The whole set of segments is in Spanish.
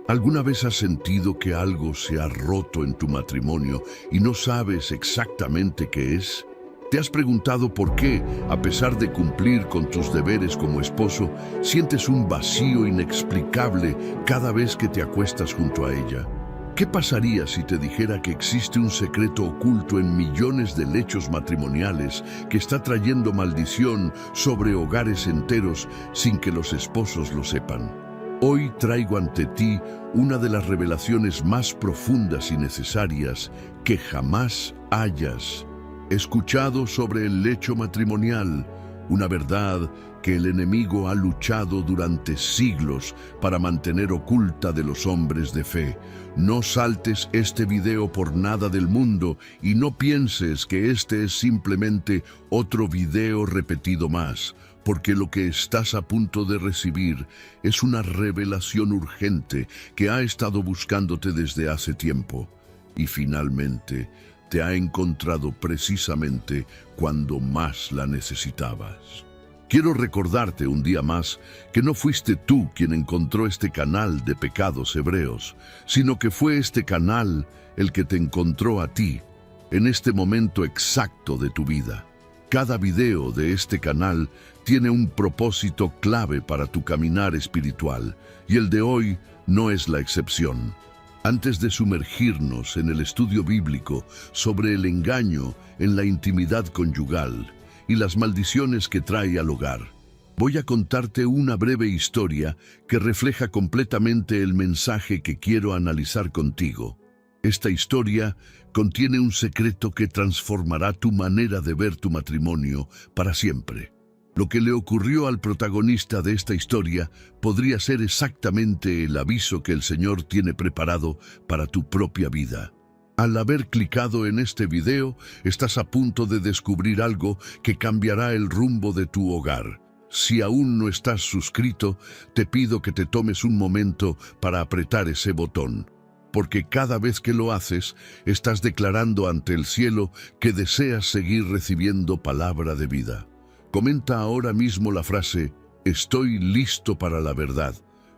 ¿Alguna vez has sentido que algo se ha roto en tu matrimonio y no sabes exactamente qué es? ¿Te has preguntado por qué, a pesar de cumplir con tus deberes como esposo, sientes un vacío inexplicable cada vez que te acuestas junto a ella? ¿Qué pasaría si te dijera que existe un secreto oculto en millones de lechos matrimoniales que está trayendo maldición sobre hogares enteros sin que los esposos lo sepan? Hoy traigo ante ti una de las revelaciones más profundas y necesarias que jamás hayas escuchado sobre el lecho matrimonial, una verdad que el enemigo ha luchado durante siglos para mantener oculta de los hombres de fe. No saltes este video por nada del mundo y no pienses que este es simplemente otro video repetido más, porque lo que estás a punto de recibir es una revelación urgente que ha estado buscándote desde hace tiempo y finalmente te ha encontrado precisamente cuando más la necesitabas. Quiero recordarte un día más que no fuiste tú quien encontró este canal de pecados hebreos, sino que fue este canal el que te encontró a ti en este momento exacto de tu vida. Cada video de este canal tiene un propósito clave para tu caminar espiritual, y el de hoy no es la excepción. Antes de sumergirnos en el estudio bíblico sobre el engaño en la intimidad conyugal y las maldiciones que trae al hogar, voy a contarte una breve historia que refleja completamente el mensaje que quiero analizar contigo. Esta historia contiene un secreto que transformará tu manera de ver tu matrimonio para siempre. Lo que le ocurrió al protagonista de esta historia podría ser exactamente el aviso que el Señor tiene preparado para tu propia vida. Al haber clicado en este video, estás a punto de descubrir algo que cambiará el rumbo de tu hogar. Si aún no estás suscrito, te pido que te tomes un momento para apretar ese botón, porque cada vez que lo haces, estás declarando ante el cielo que deseas seguir recibiendo palabra de vida. Comenta ahora mismo la frase "Estoy listo para la verdad"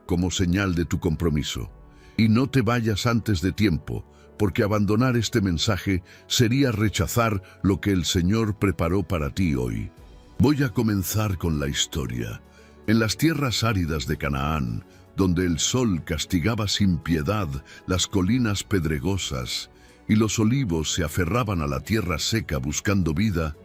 como señal de tu compromiso. Y no te vayas antes de tiempo, porque abandonar este mensaje sería rechazar lo que el Señor preparó para ti hoy. Voy a comenzar con la historia. En las tierras áridas de Canaán, donde el sol castigaba sin piedad las colinas pedregosas y los olivos se aferraban a la tierra seca buscando vida,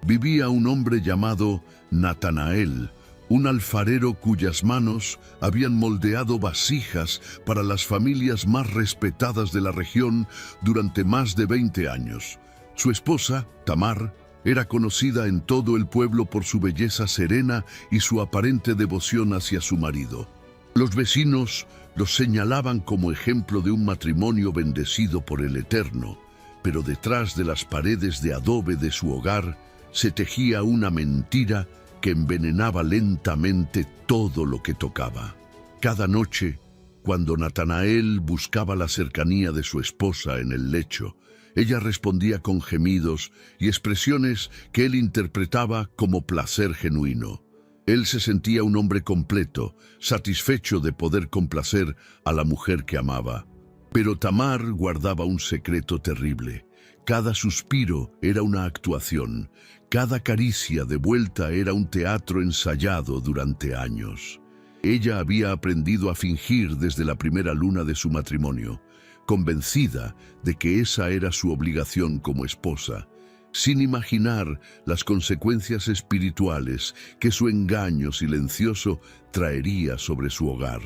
vivía un hombre llamado Natanael, un alfarero cuyas manos habían moldeado vasijas para las familias más respetadas de la región durante más de 20 años. Su esposa, Tamar, era conocida en todo el pueblo por su belleza serena y su aparente devoción hacia su marido. Los vecinos los señalaban como ejemplo de un matrimonio bendecido por el Eterno, pero detrás de las paredes de adobe de su hogar se tejía una mentira que envenenaba lentamente todo lo que tocaba. Cada noche, cuando Natanael buscaba la cercanía de su esposa en el lecho, ella respondía con gemidos y expresiones que él interpretaba como placer genuino. Él se sentía un hombre completo, satisfecho de poder complacer a la mujer que amaba. Pero Tamar guardaba un secreto terrible. Cada suspiro era una actuación, cada caricia de vuelta era un teatro ensayado durante años. Ella había aprendido a fingir desde la primera luna de su matrimonio, convencida de que esa era su obligación como esposa, sin imaginar las consecuencias espirituales que su engaño silencioso traería sobre su hogar.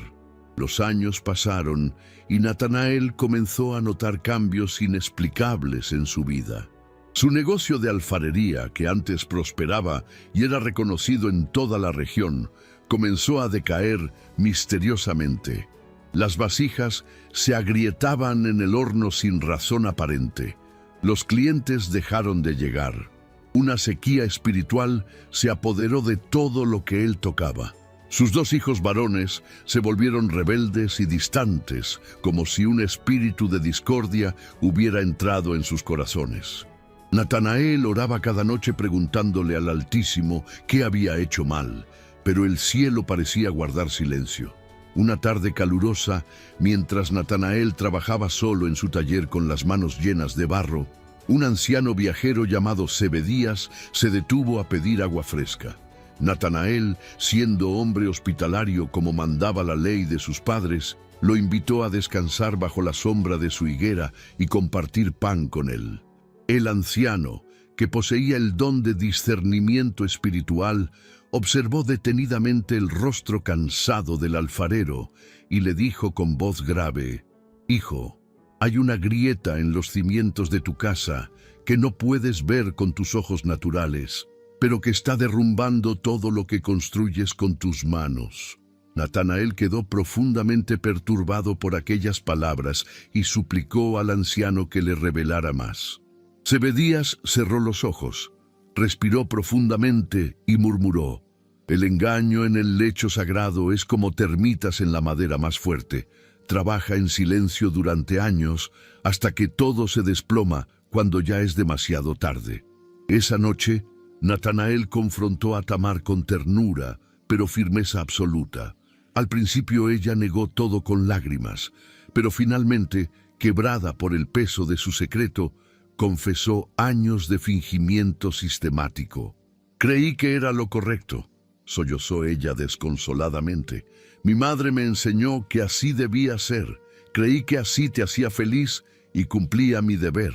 Los años pasaron y Natanael comenzó a notar cambios inexplicables en su vida. Su negocio de alfarería, que antes prosperaba y era reconocido en toda la región, comenzó a decaer misteriosamente. Las vasijas se agrietaban en el horno sin razón aparente. Los clientes dejaron de llegar. Una sequía espiritual se apoderó de todo lo que él tocaba. Sus 2 hijos varones se volvieron rebeldes y distantes, como si un espíritu de discordia hubiera entrado en sus corazones. Natanael oraba cada noche preguntándole al Altísimo qué había hecho mal, pero el cielo parecía guardar silencio. Una tarde calurosa, mientras Natanael trabajaba solo en su taller con las manos llenas de barro, un anciano viajero llamado Zebedías se detuvo a pedir agua fresca. Natanael, siendo hombre hospitalario como mandaba la ley de sus padres, lo invitó a descansar bajo la sombra de su higuera y compartir pan con él. El anciano, que poseía el don de discernimiento espiritual, observó detenidamente el rostro cansado del alfarero y le dijo con voz grave: «Hijo, hay una grieta en los cimientos de tu casa que no puedes ver con tus ojos naturales, pero que está derrumbando todo lo que construyes con tus manos». Natanael quedó profundamente perturbado por aquellas palabras y suplicó al anciano que le revelara más. Zebedías cerró los ojos, respiró profundamente y murmuró: «El engaño en el lecho sagrado es como termitas en la madera más fuerte. Trabaja en silencio durante años hasta que todo se desploma cuando ya es demasiado tarde». Esa noche, Natanael confrontó a Tamar con ternura, pero firmeza absoluta. Al principio ella negó todo con lágrimas, pero finalmente, quebrada por el peso de su secreto, confesó años de fingimiento sistemático. «Creí que era lo correcto», sollozó ella desconsoladamente. «Mi madre me enseñó que así debía ser. Creí que así te hacía feliz y cumplía mi deber».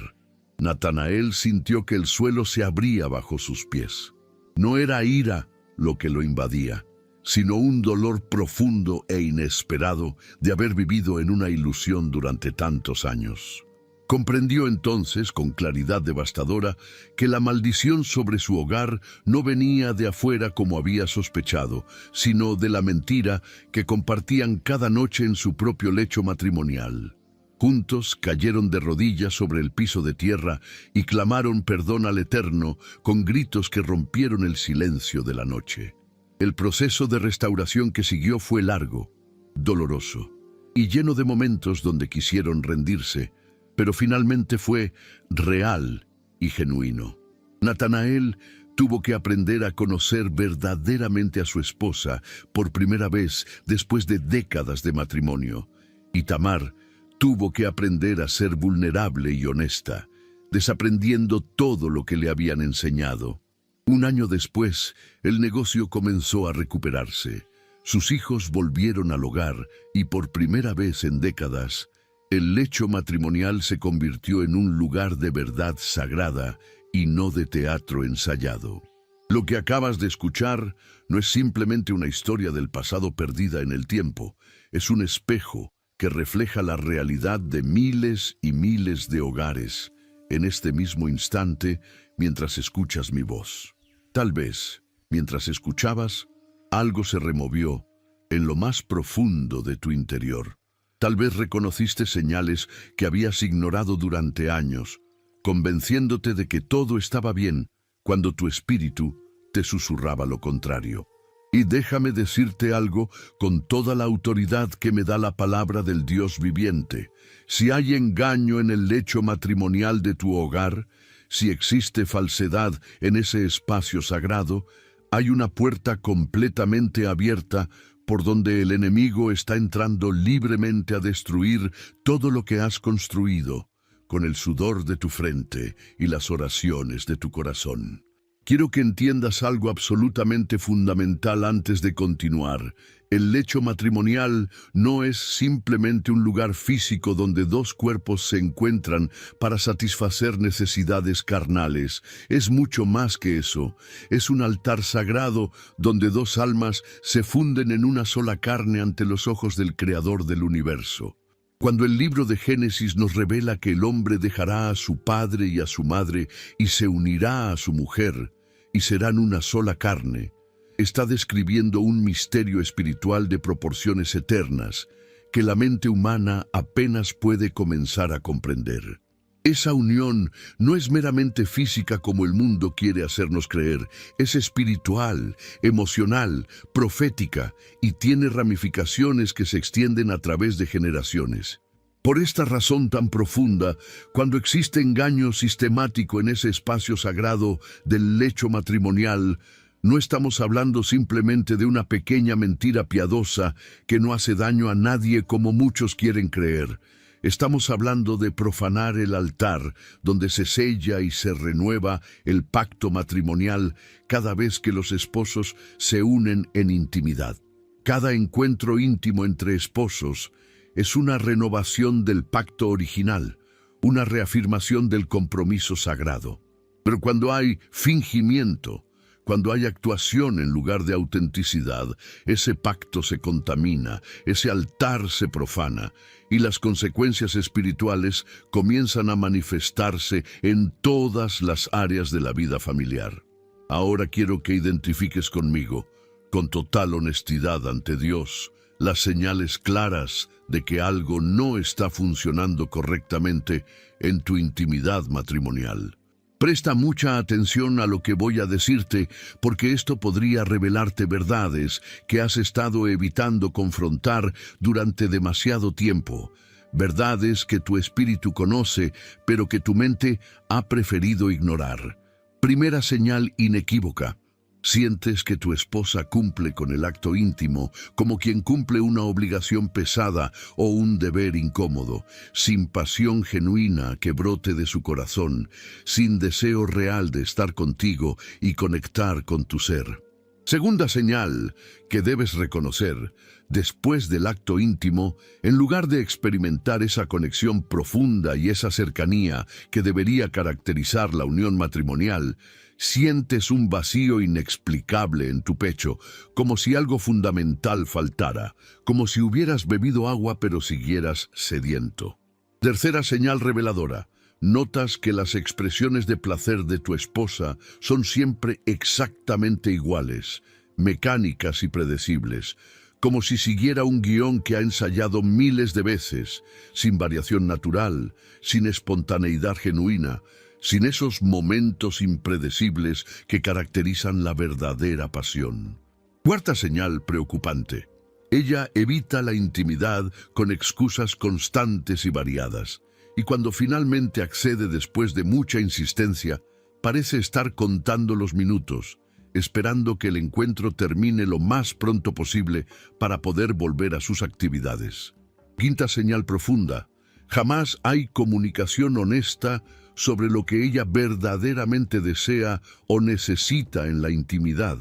Natanael sintió que el suelo se abría bajo sus pies. No era ira lo que lo invadía, sino un dolor profundo e inesperado de haber vivido en una ilusión durante tantos años. Comprendió entonces, con claridad devastadora, que la maldición sobre su hogar no venía de afuera como había sospechado, sino de la mentira que compartían cada noche en su propio lecho matrimonial. Juntos cayeron de rodillas sobre el piso de tierra y clamaron perdón al Eterno con gritos que rompieron el silencio de la noche. El proceso de restauración que siguió fue largo, doloroso y lleno de momentos donde quisieron rendirse, pero finalmente fue real y genuino. Natanael tuvo que aprender a conocer verdaderamente a su esposa por primera vez después de décadas de matrimonio, y Tamar tuvo que aprender a ser vulnerable y honesta, desaprendiendo todo lo que le habían enseñado. Un año después, el negocio comenzó a recuperarse. Sus hijos volvieron al hogar y por primera vez en décadas, el lecho matrimonial se convirtió en un lugar de verdad sagrada y no de teatro ensayado. Lo que acabas de escuchar no es simplemente una historia del pasado perdida en el tiempo, es un espejo que refleja la realidad de miles y miles de hogares en este mismo instante mientras escuchas mi voz. Tal vez, mientras escuchabas, algo se removió en lo más profundo de tu interior. Tal vez reconociste señales que habías ignorado durante años, convenciéndote de que todo estaba bien cuando tu espíritu te susurraba lo contrario. Y déjame decirte algo con toda la autoridad que me da la palabra del Dios viviente. Si hay engaño en el lecho matrimonial de tu hogar, si existe falsedad en ese espacio sagrado, hay una puerta completamente abierta por donde el enemigo está entrando libremente a destruir todo lo que has construido con el sudor de tu frente y las oraciones de tu corazón. Quiero que entiendas algo absolutamente fundamental antes de continuar. El lecho matrimonial no es simplemente un lugar físico donde dos cuerpos se encuentran para satisfacer necesidades carnales. Es mucho más que eso. Es un altar sagrado donde dos almas se funden en una sola carne ante los ojos del Creador del universo. Cuando el libro de Génesis nos revela que el hombre dejará a su padre y a su madre y se unirá a su mujer, y serán una sola carne, está describiendo un misterio espiritual de proporciones eternas que la mente humana apenas puede comenzar a comprender. Esa unión no es meramente física como el mundo quiere hacernos creer, es espiritual, emocional, profética y tiene ramificaciones que se extienden a través de generaciones. Por esta razón tan profunda, cuando existe engaño sistemático en ese espacio sagrado del lecho matrimonial, No estamos hablando simplemente de una pequeña mentira piadosa que no hace daño a nadie como muchos quieren creer. Estamos hablando de profanar el altar, donde se sella y se renueva el pacto matrimonial cada vez que los esposos se unen en intimidad. Cada encuentro íntimo entre esposos es una renovación del pacto original, una reafirmación del compromiso sagrado. Pero cuando hay fingimiento, cuando hay actuación en lugar de autenticidad, ese pacto se contamina, ese altar se profana y las consecuencias espirituales comienzan a manifestarse en todas las áreas de la vida familiar. Ahora quiero que identifiques conmigo, con total honestidad ante Dios, las señales claras de que algo no está funcionando correctamente en tu intimidad matrimonial. Presta mucha atención a lo que voy a decirte, porque esto podría revelarte verdades que has estado evitando confrontar durante demasiado tiempo. Verdades que tu espíritu conoce, pero que tu mente ha preferido ignorar. Primera señal inequívoca. Sientes que tu esposa cumple con el acto íntimo como quien cumple una obligación pesada o un deber incómodo, sin pasión genuina que brote de su corazón, sin deseo real de estar contigo y conectar con tu ser. Segunda señal que debes reconocer: después del acto íntimo, en lugar de experimentar esa conexión profunda y esa cercanía que debería caracterizar la unión matrimonial, sientes un vacío inexplicable en tu pecho, como si algo fundamental faltara, como si hubieras bebido agua pero siguieras sediento. Tercera señal reveladora. Notas que las expresiones de placer de tu esposa son siempre exactamente iguales, mecánicas y predecibles, como si siguiera un guión que ha ensayado miles de veces, sin variación natural, sin espontaneidad genuina, sin esos momentos impredecibles que caracterizan la verdadera pasión. Cuarta señal preocupante. Ella evita la intimidad con excusas constantes y variadas, y cuando finalmente accede después de mucha insistencia, parece estar contando los minutos, esperando que el encuentro termine lo más pronto posible para poder volver a sus actividades. Quinta señal profunda. Jamás hay comunicación honesta sobre lo que ella verdaderamente desea o necesita en la intimidad,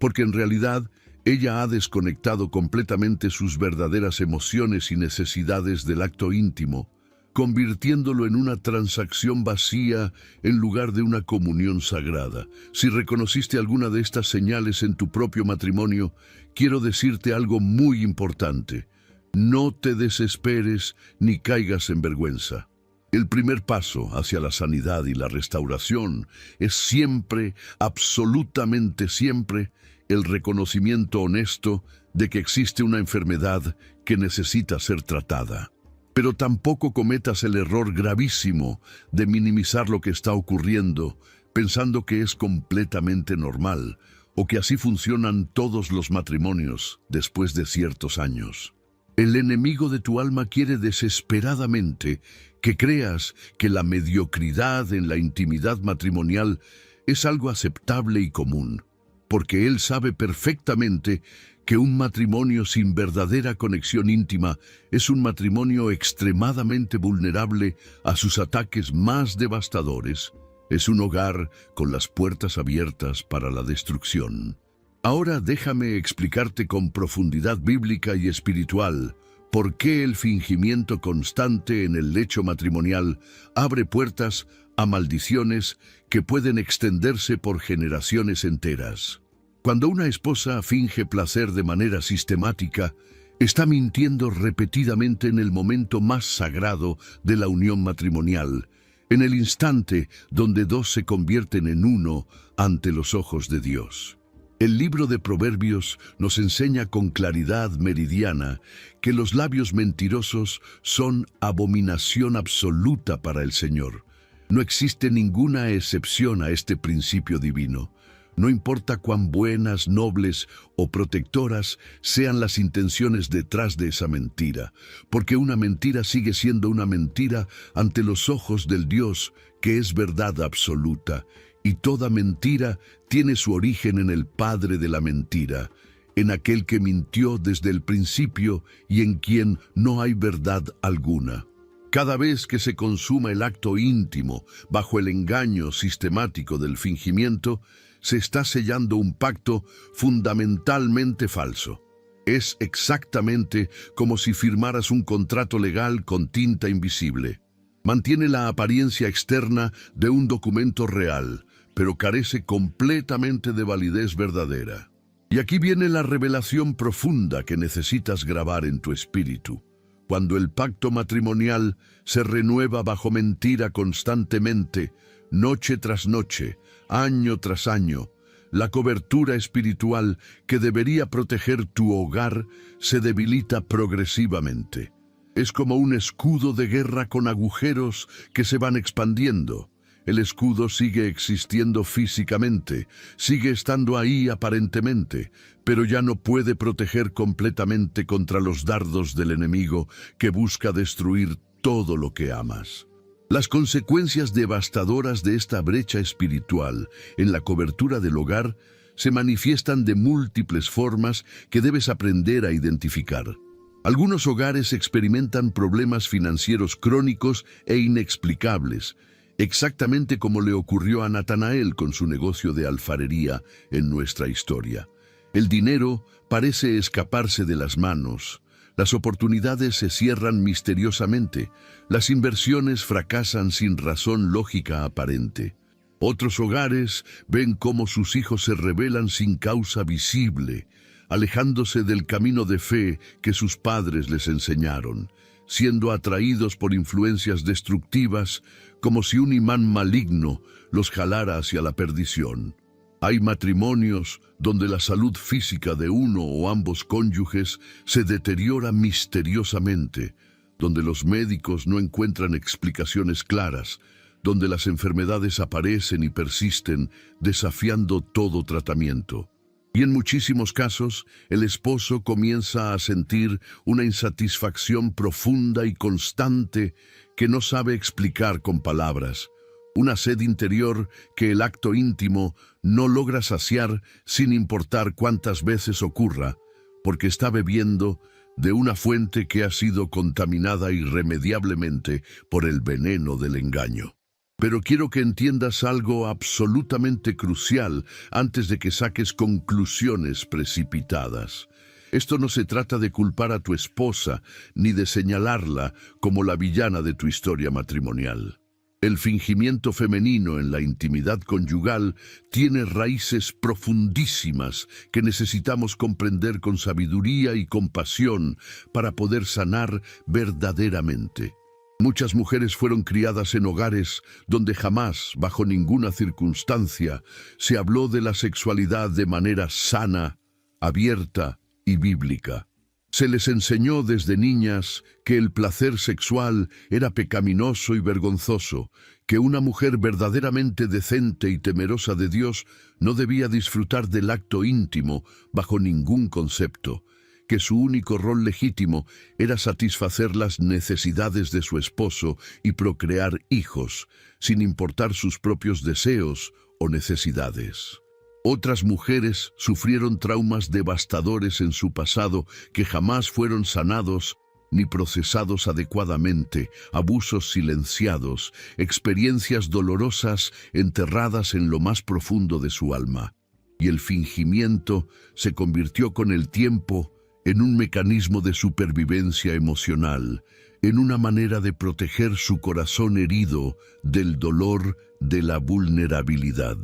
porque en realidad ella ha desconectado completamente sus verdaderas emociones y necesidades del acto íntimo, convirtiéndolo en una transacción vacía en lugar de una comunión sagrada. Si reconociste alguna de estas señales en tu propio matrimonio, quiero decirte algo muy importante. No te desesperes ni caigas en vergüenza. El primer paso hacia la sanidad y la restauración es siempre, absolutamente siempre, el reconocimiento honesto de que existe una enfermedad que necesita ser tratada. Pero tampoco cometas el error gravísimo de minimizar lo que está ocurriendo, pensando que es completamente normal, o que así funcionan todos los matrimonios después de ciertos años. El enemigo de tu alma quiere desesperadamente que creas que la mediocridad en la intimidad matrimonial es algo aceptable y común, porque él sabe perfectamente que un matrimonio sin verdadera conexión íntima es un matrimonio extremadamente vulnerable a sus ataques más devastadores. Es un hogar con las puertas abiertas para la destrucción. Ahora déjame explicarte con profundidad bíblica y espiritual por qué el fingimiento constante en el lecho matrimonial abre puertas a maldiciones que pueden extenderse por generaciones enteras. Cuando una esposa finge placer de manera sistemática, está mintiendo repetidamente en el momento más sagrado de la unión matrimonial, en el instante donde dos se convierten en uno ante los ojos de Dios. El libro de Proverbios nos enseña con claridad meridiana que los labios mentirosos son abominación absoluta para el Señor. No existe ninguna excepción a este principio divino. No importa cuán buenas, nobles o protectoras sean las intenciones detrás de esa mentira, porque una mentira sigue siendo una mentira ante los ojos del Dios que es verdad absoluta, Y toda mentira tiene su origen en el padre de la mentira, en aquel que mintió desde el principio y en quien no hay verdad alguna. Cada vez que se consuma el acto íntimo bajo el engaño sistemático del fingimiento, se está sellando un pacto fundamentalmente falso. Es exactamente como si firmaras un contrato legal con tinta invisible. Mantiene la apariencia externa de un documento real, pero carece completamente de validez verdadera. Y aquí viene la revelación profunda que necesitas grabar en tu espíritu. Cuando el pacto matrimonial se renueva bajo mentira constantemente, noche tras noche, año tras año, la cobertura espiritual que debería proteger tu hogar se debilita progresivamente. Es como un escudo de guerra con agujeros que se van expandiendo. El escudo sigue existiendo físicamente, sigue estando ahí aparentemente, pero ya no puede proteger completamente contra los dardos del enemigo que busca destruir todo lo que amas. Las consecuencias devastadoras de esta brecha espiritual en la cobertura del hogar se manifiestan de múltiples formas que debes aprender a identificar. Algunos hogares experimentan problemas financieros crónicos e inexplicables, exactamente como le ocurrió a Natanael con su negocio de alfarería en nuestra historia. El dinero parece escaparse de las manos, las oportunidades se cierran misteriosamente, las inversiones fracasan sin razón lógica aparente. Otros hogares ven cómo sus hijos se rebelan sin causa visible, alejándose del camino de fe que sus padres les enseñaron, siendo atraídos por influencias destructivas como si un imán maligno los jalara hacia la perdición. Hay matrimonios donde la salud física de uno o ambos cónyuges se deteriora misteriosamente, donde los médicos no encuentran explicaciones claras, donde las enfermedades aparecen y persisten, desafiando todo tratamiento. Y en muchísimos casos, el esposo comienza a sentir una insatisfacción profunda y constante que no sabe explicar con palabras, una sed interior que el acto íntimo no logra saciar sin importar cuántas veces ocurra, porque está bebiendo de una fuente que ha sido contaminada irremediablemente por el veneno del engaño. Pero quiero que entiendas algo absolutamente crucial antes de que saques conclusiones precipitadas. Esto no se trata de culpar a tu esposa ni de señalarla como la villana de tu historia matrimonial. El fingimiento femenino en la intimidad conyugal tiene raíces profundísimas que necesitamos comprender con sabiduría y compasión para poder sanar verdaderamente. Muchas mujeres fueron criadas en hogares donde jamás, bajo ninguna circunstancia, se habló de la sexualidad de manera sana, abierta y bíblica. Se les enseñó desde niñas que el placer sexual era pecaminoso y vergonzoso, que una mujer verdaderamente decente y temerosa de Dios no debía disfrutar del acto íntimo bajo ningún concepto, que su único rol legítimo era satisfacer las necesidades de su esposo y procrear hijos, sin importar sus propios deseos o necesidades. Otras mujeres sufrieron traumas devastadores en su pasado que jamás fueron sanados ni procesados adecuadamente, abusos silenciados, experiencias dolorosas enterradas en lo más profundo de su alma. Y el fingimiento se convirtió con el tiempo en un mecanismo de supervivencia emocional, en una manera de proteger su corazón herido del dolor de la vulnerabilidad.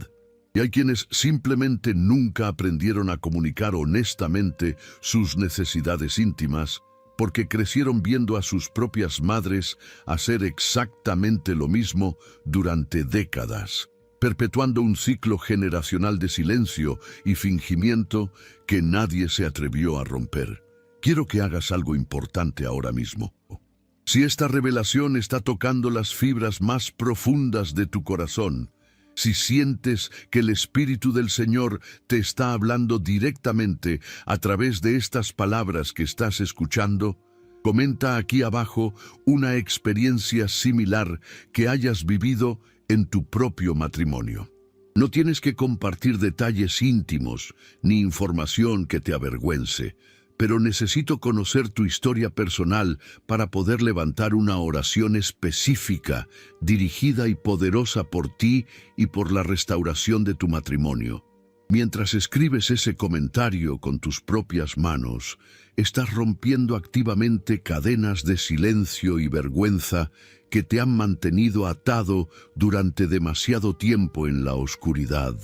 Y hay quienes simplemente nunca aprendieron a comunicar honestamente sus necesidades íntimas, porque crecieron viendo a sus propias madres hacer exactamente lo mismo durante décadas, perpetuando un ciclo generacional de silencio y fingimiento que nadie se atrevió a romper. Quiero que hagas algo importante ahora mismo. Si esta revelación está tocando las fibras más profundas de tu corazón, si sientes que el Espíritu del Señor te está hablando directamente a través de estas palabras que estás escuchando, comenta aquí abajo una experiencia similar que hayas vivido en tu propio matrimonio. No tienes que compartir detalles íntimos ni información que te avergüence, pero necesito conocer tu historia personal para poder levantar una oración específica, dirigida y poderosa por ti y por la restauración de tu matrimonio. Mientras escribes ese comentario con tus propias manos, estás rompiendo activamente cadenas de silencio y vergüenza que te han mantenido atado durante demasiado tiempo en la oscuridad.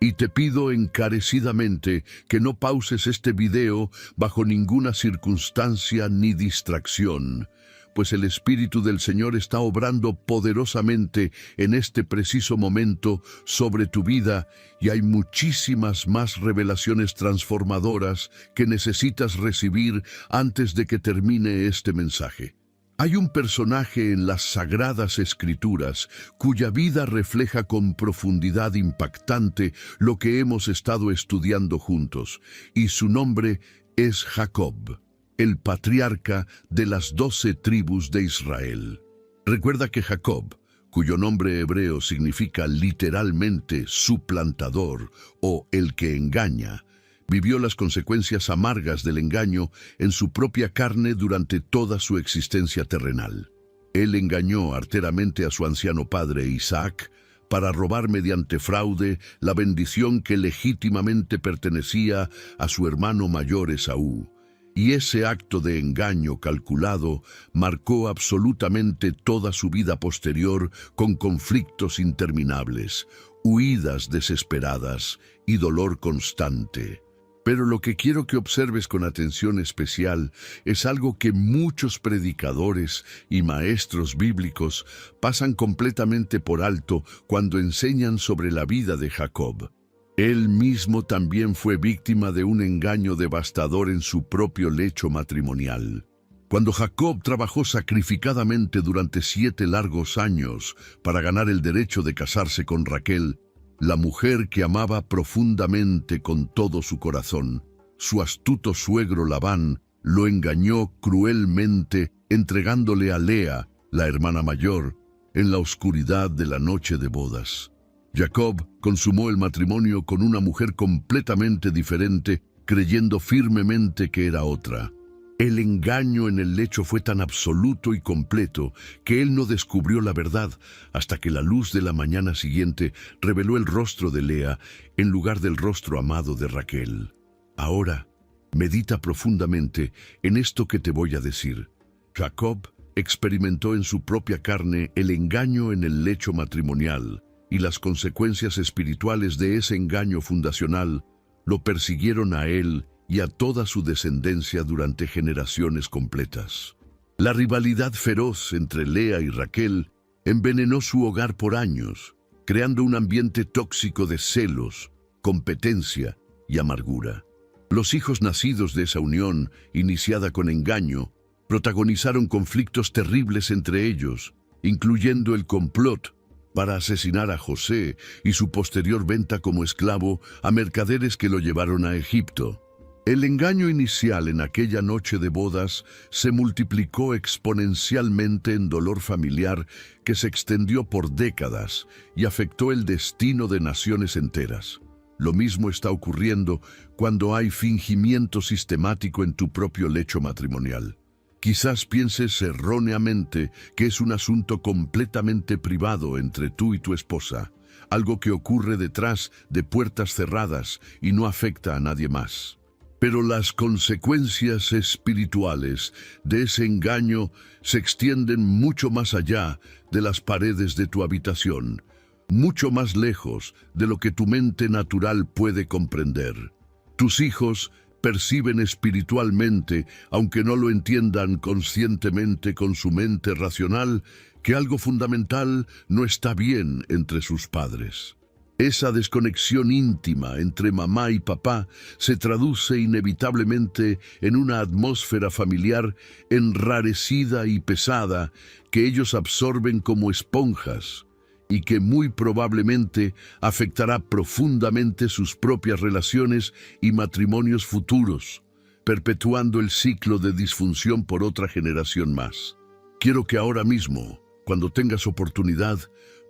Y te pido encarecidamente que no pauses este video bajo ninguna circunstancia ni distracción, pues el Espíritu del Señor está obrando poderosamente en este preciso momento sobre tu vida y hay muchísimas más revelaciones transformadoras que necesitas recibir antes de que termine este mensaje. Hay un personaje en las Sagradas Escrituras cuya vida refleja con profundidad impactante lo que hemos estado estudiando juntos, y su nombre es Jacob, el patriarca de las 12 tribus de Israel. Recuerda que Jacob, cuyo nombre hebreo significa literalmente suplantador o el que engaña, vivió las consecuencias amargas del engaño en su propia carne durante toda su existencia terrenal. Él engañó arteramente a su anciano padre Isaac para robar mediante fraude la bendición que legítimamente pertenecía a su hermano mayor Esaú. Y ese acto de engaño calculado marcó absolutamente toda su vida posterior con conflictos interminables, huidas desesperadas y dolor constante. Pero lo que quiero que observes con atención especial es algo que muchos predicadores y maestros bíblicos pasan completamente por alto cuando enseñan sobre la vida de Jacob. Él mismo también fue víctima de un engaño devastador en su propio lecho matrimonial. Cuando Jacob trabajó sacrificadamente durante 7 largos años para ganar el derecho de casarse con Raquel, la mujer que amaba profundamente con todo su corazón, su astuto suegro Labán lo engañó cruelmente entregándole a Lea, la hermana mayor, en la oscuridad de la noche de bodas. Jacob consumó el matrimonio con una mujer completamente diferente, creyendo firmemente que era otra. El engaño en el lecho fue tan absoluto y completo que él no descubrió la verdad hasta que la luz de la mañana siguiente reveló el rostro de Lea en lugar del rostro amado de Raquel. Ahora, medita profundamente en esto que te voy a decir. Jacob experimentó en su propia carne el engaño en el lecho matrimonial y las consecuencias espirituales de ese engaño fundacional lo persiguieron a él y a toda su descendencia durante generaciones completas. La rivalidad feroz entre Lea y Raquel envenenó su hogar por años, creando un ambiente tóxico de celos, competencia y amargura. Los hijos nacidos de esa unión, iniciada con engaño, protagonizaron conflictos terribles entre ellos, incluyendo el complot para asesinar a José y su posterior venta como esclavo a mercaderes que lo llevaron a Egipto. El engaño inicial en aquella noche de bodas se multiplicó exponencialmente en dolor familiar que se extendió por décadas y afectó el destino de naciones enteras. Lo mismo está ocurriendo cuando hay fingimiento sistemático en tu propio lecho matrimonial. Quizás pienses erróneamente que es un asunto completamente privado entre tú y tu esposa, algo que ocurre detrás de puertas cerradas y no afecta a nadie más. Pero las consecuencias espirituales de ese engaño se extienden mucho más allá de las paredes de tu habitación, mucho más lejos de lo que tu mente natural puede comprender. Tus hijos perciben espiritualmente, aunque no lo entiendan conscientemente con su mente racional, que algo fundamental no está bien entre sus padres. Esa desconexión íntima entre mamá y papá se traduce inevitablemente en una atmósfera familiar enrarecida y pesada que ellos absorben como esponjas y que muy probablemente afectará profundamente sus propias relaciones y matrimonios futuros, perpetuando el ciclo de disfunción por otra generación más. Quiero que ahora mismo, cuando tengas oportunidad,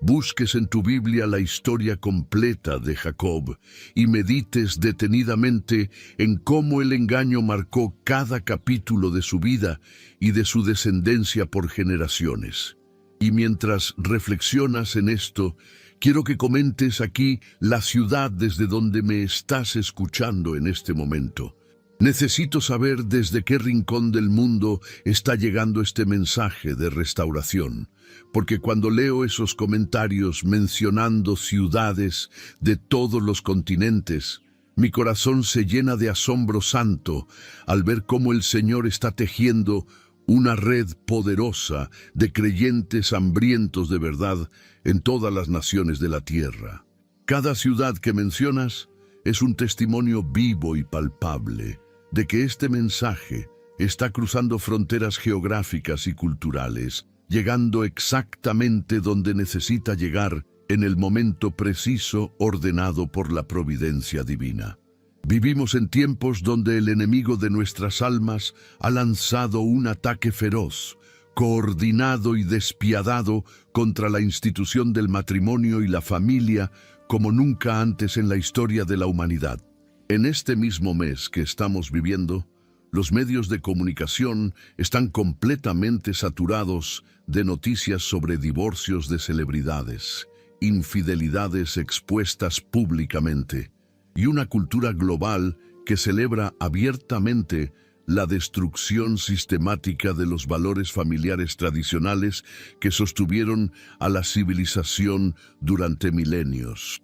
busques en tu Biblia la historia completa de Jacob y medites detenidamente en cómo el engaño marcó cada capítulo de su vida y de su descendencia por generaciones. Y mientras reflexionas en esto, quiero que comentes aquí la ciudad desde donde me estás escuchando en este momento. Necesito saber desde qué rincón del mundo está llegando este mensaje de restauración, porque cuando leo esos comentarios mencionando ciudades de todos los continentes, mi corazón se llena de asombro santo al ver cómo el Señor está tejiendo una red poderosa de creyentes hambrientos de verdad en todas las naciones de la tierra. Cada ciudad que mencionas es un testimonio vivo y palpable de que este mensaje está cruzando fronteras geográficas y culturales, llegando exactamente donde necesita llegar en el momento preciso ordenado por la providencia divina. Vivimos en tiempos donde el enemigo de nuestras almas ha lanzado un ataque feroz, coordinado y despiadado contra la institución del matrimonio y la familia como nunca antes en la historia de la humanidad. En este mismo mes que estamos viviendo, los medios de comunicación están completamente saturados de noticias sobre divorcios de celebridades, infidelidades expuestas públicamente, y una cultura global que celebra abiertamente la destrucción sistemática de los valores familiares tradicionales que sostuvieron a la civilización durante milenios.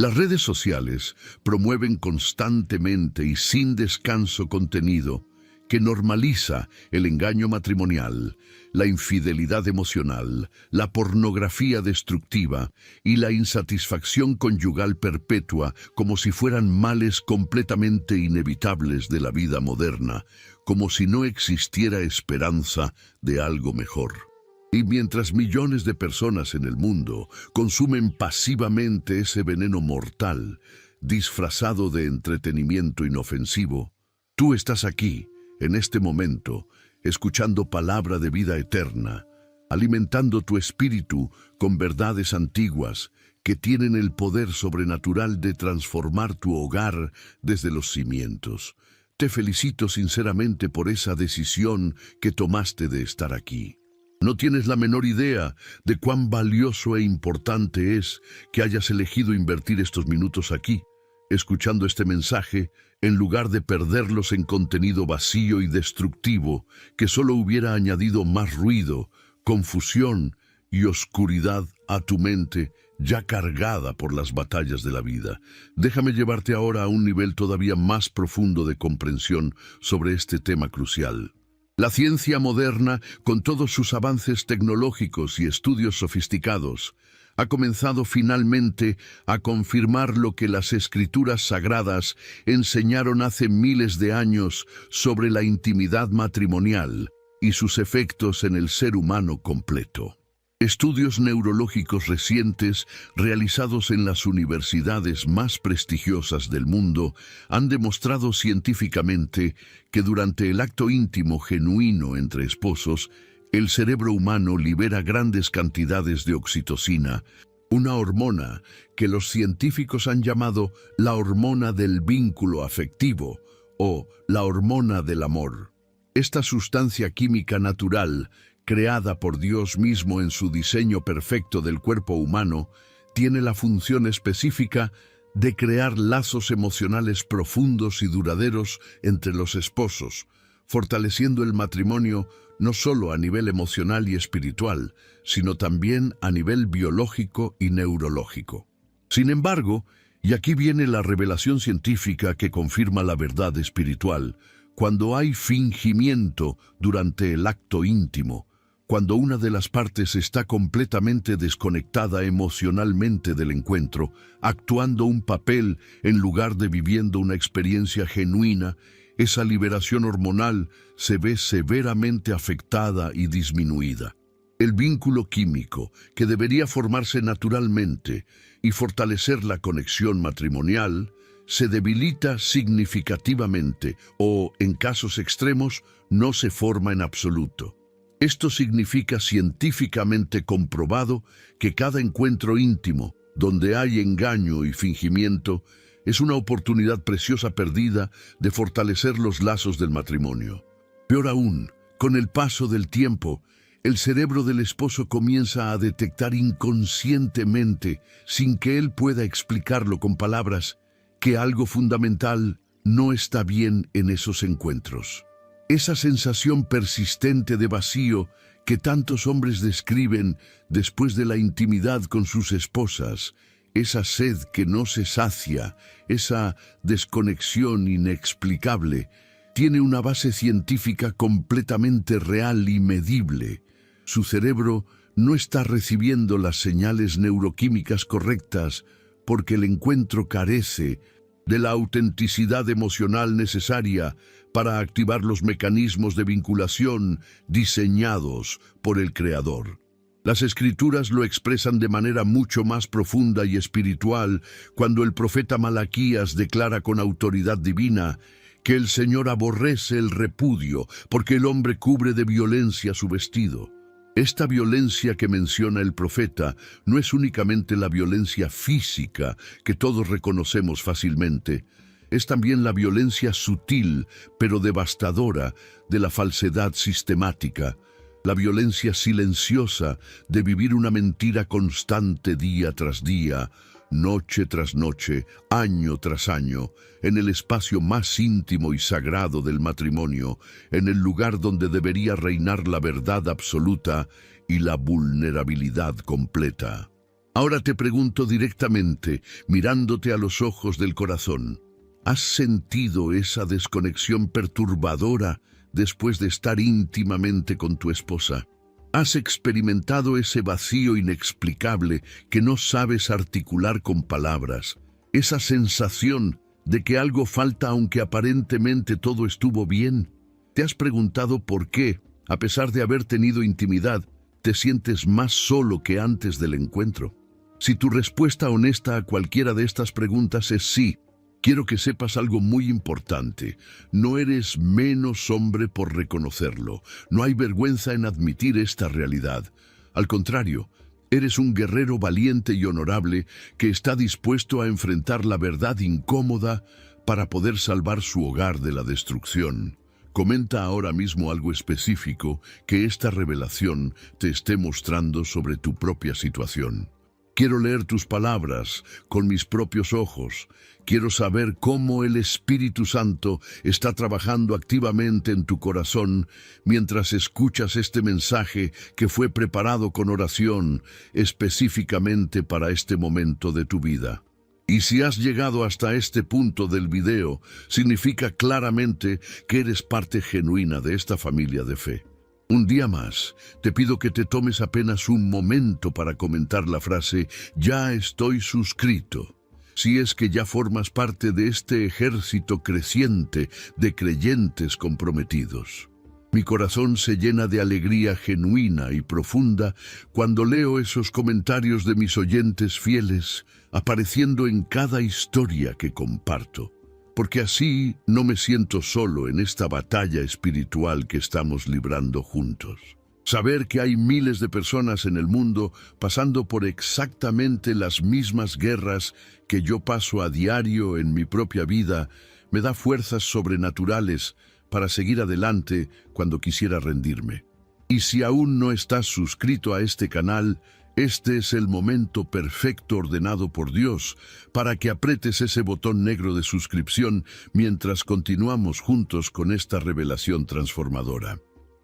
Las redes sociales promueven constantemente y sin descanso contenido que normaliza el engaño matrimonial, la infidelidad emocional, la pornografía destructiva y la insatisfacción conyugal perpetua como si fueran males completamente inevitables de la vida moderna, como si no existiera esperanza de algo mejor. Y mientras millones de personas en el mundo consumen pasivamente ese veneno mortal, disfrazado de entretenimiento inofensivo, tú estás aquí, en este momento, escuchando palabra de vida eterna, alimentando tu espíritu con verdades antiguas que tienen el poder sobrenatural de transformar tu hogar desde los cimientos. Te felicito sinceramente por esa decisión que tomaste de estar aquí. No tienes la menor idea de cuán valioso e importante es que hayas elegido invertir estos minutos aquí, escuchando este mensaje, en lugar de perderlos en contenido vacío y destructivo que solo hubiera añadido más ruido, confusión y oscuridad a tu mente ya cargada por las batallas de la vida. Déjame llevarte ahora a un nivel todavía más profundo de comprensión sobre este tema crucial. La ciencia moderna, con todos sus avances tecnológicos y estudios sofisticados, ha comenzado finalmente a confirmar lo que las escrituras sagradas enseñaron hace miles de años sobre la intimidad matrimonial y sus efectos en el ser humano completo. Estudios neurológicos recientes realizados en las universidades más prestigiosas del mundo han demostrado científicamente que durante el acto íntimo genuino entre esposos, el cerebro humano libera grandes cantidades de oxitocina, una hormona que los científicos han llamado la hormona del vínculo afectivo o la hormona del amor. Esta sustancia química natural, creada por Dios mismo en su diseño perfecto del cuerpo humano, tiene la función específica de crear lazos emocionales profundos y duraderos entre los esposos, fortaleciendo el matrimonio no solo a nivel emocional y espiritual, sino también a nivel biológico y neurológico. Sin embargo, y aquí viene la revelación científica que confirma la verdad espiritual, cuando hay fingimiento durante el acto íntimo, cuando una de las partes está completamente desconectada emocionalmente del encuentro, actuando un papel en lugar de viviendo una experiencia genuina, esa liberación hormonal se ve severamente afectada y disminuida. El vínculo químico, que debería formarse naturalmente y fortalecer la conexión matrimonial, se debilita significativamente o, en casos extremos, no se forma en absoluto. Esto significa científicamente comprobado que cada encuentro íntimo, donde hay engaño y fingimiento, es una oportunidad preciosa perdida de fortalecer los lazos del matrimonio. Peor aún, con el paso del tiempo, el cerebro del esposo comienza a detectar inconscientemente, sin que él pueda explicarlo con palabras, que algo fundamental no está bien en esos encuentros. Esa sensación persistente de vacío que tantos hombres describen después de la intimidad con sus esposas, esa sed que no se sacia, esa desconexión inexplicable, tiene una base científica completamente real y medible. Su cerebro no está recibiendo las señales neuroquímicas correctas porque el encuentro carece de la autenticidad emocional necesaria para activar los mecanismos de vinculación diseñados por el Creador. Las Escrituras lo expresan de manera mucho más profunda y espiritual cuando el profeta Malaquías declara con autoridad divina que el Señor aborrece el repudio porque el hombre cubre de violencia su vestido. Esta violencia que menciona el profeta no es únicamente la violencia física que todos reconocemos fácilmente, es también la violencia sutil pero devastadora de la falsedad sistemática, la violencia silenciosa de vivir una mentira constante día tras día, noche tras noche, año tras año, en el espacio más íntimo y sagrado del matrimonio, en el lugar donde debería reinar la verdad absoluta y la vulnerabilidad completa. Ahora te pregunto directamente, mirándote a los ojos del corazón, ¿has sentido esa desconexión perturbadora después de estar íntimamente con tu esposa? ¿Has experimentado ese vacío inexplicable que no sabes articular con palabras? Esa sensación de que algo falta aunque aparentemente todo estuvo bien. ¿Te has preguntado por qué, a pesar de haber tenido intimidad, te sientes más solo que antes del encuentro? Si tu respuesta honesta a cualquiera de estas preguntas es sí, quiero que sepas algo muy importante. No eres menos hombre por reconocerlo. No hay vergüenza en admitir esta realidad. Al contrario, eres un guerrero valiente y honorable que está dispuesto a enfrentar la verdad incómoda para poder salvar su hogar de la destrucción. Comenta ahora mismo algo específico que esta revelación te esté mostrando sobre tu propia situación. Quiero leer tus palabras con mis propios ojos. Quiero saber cómo el Espíritu Santo está trabajando activamente en tu corazón mientras escuchas este mensaje que fue preparado con oración específicamente para este momento de tu vida. Y si has llegado hasta este punto del video, significa claramente que eres parte genuina de esta familia de fe. Un día más, te pido que te tomes apenas un momento para comentar la frase «Ya estoy suscrito», si es que ya formas parte de este ejército creciente de creyentes comprometidos. Mi corazón se llena de alegría genuina y profunda cuando leo esos comentarios de mis oyentes fieles apareciendo en cada historia que comparto, porque así no me siento solo en esta batalla espiritual que estamos librando juntos. Saber que hay miles de personas en el mundo pasando por exactamente las mismas guerras que yo paso a diario en mi propia vida me da fuerzas sobrenaturales para seguir adelante cuando quisiera rendirme. Y si aún no estás suscrito a este canal, este es el momento perfecto ordenado por Dios para que aprietes ese botón negro de suscripción mientras continuamos juntos con esta revelación transformadora.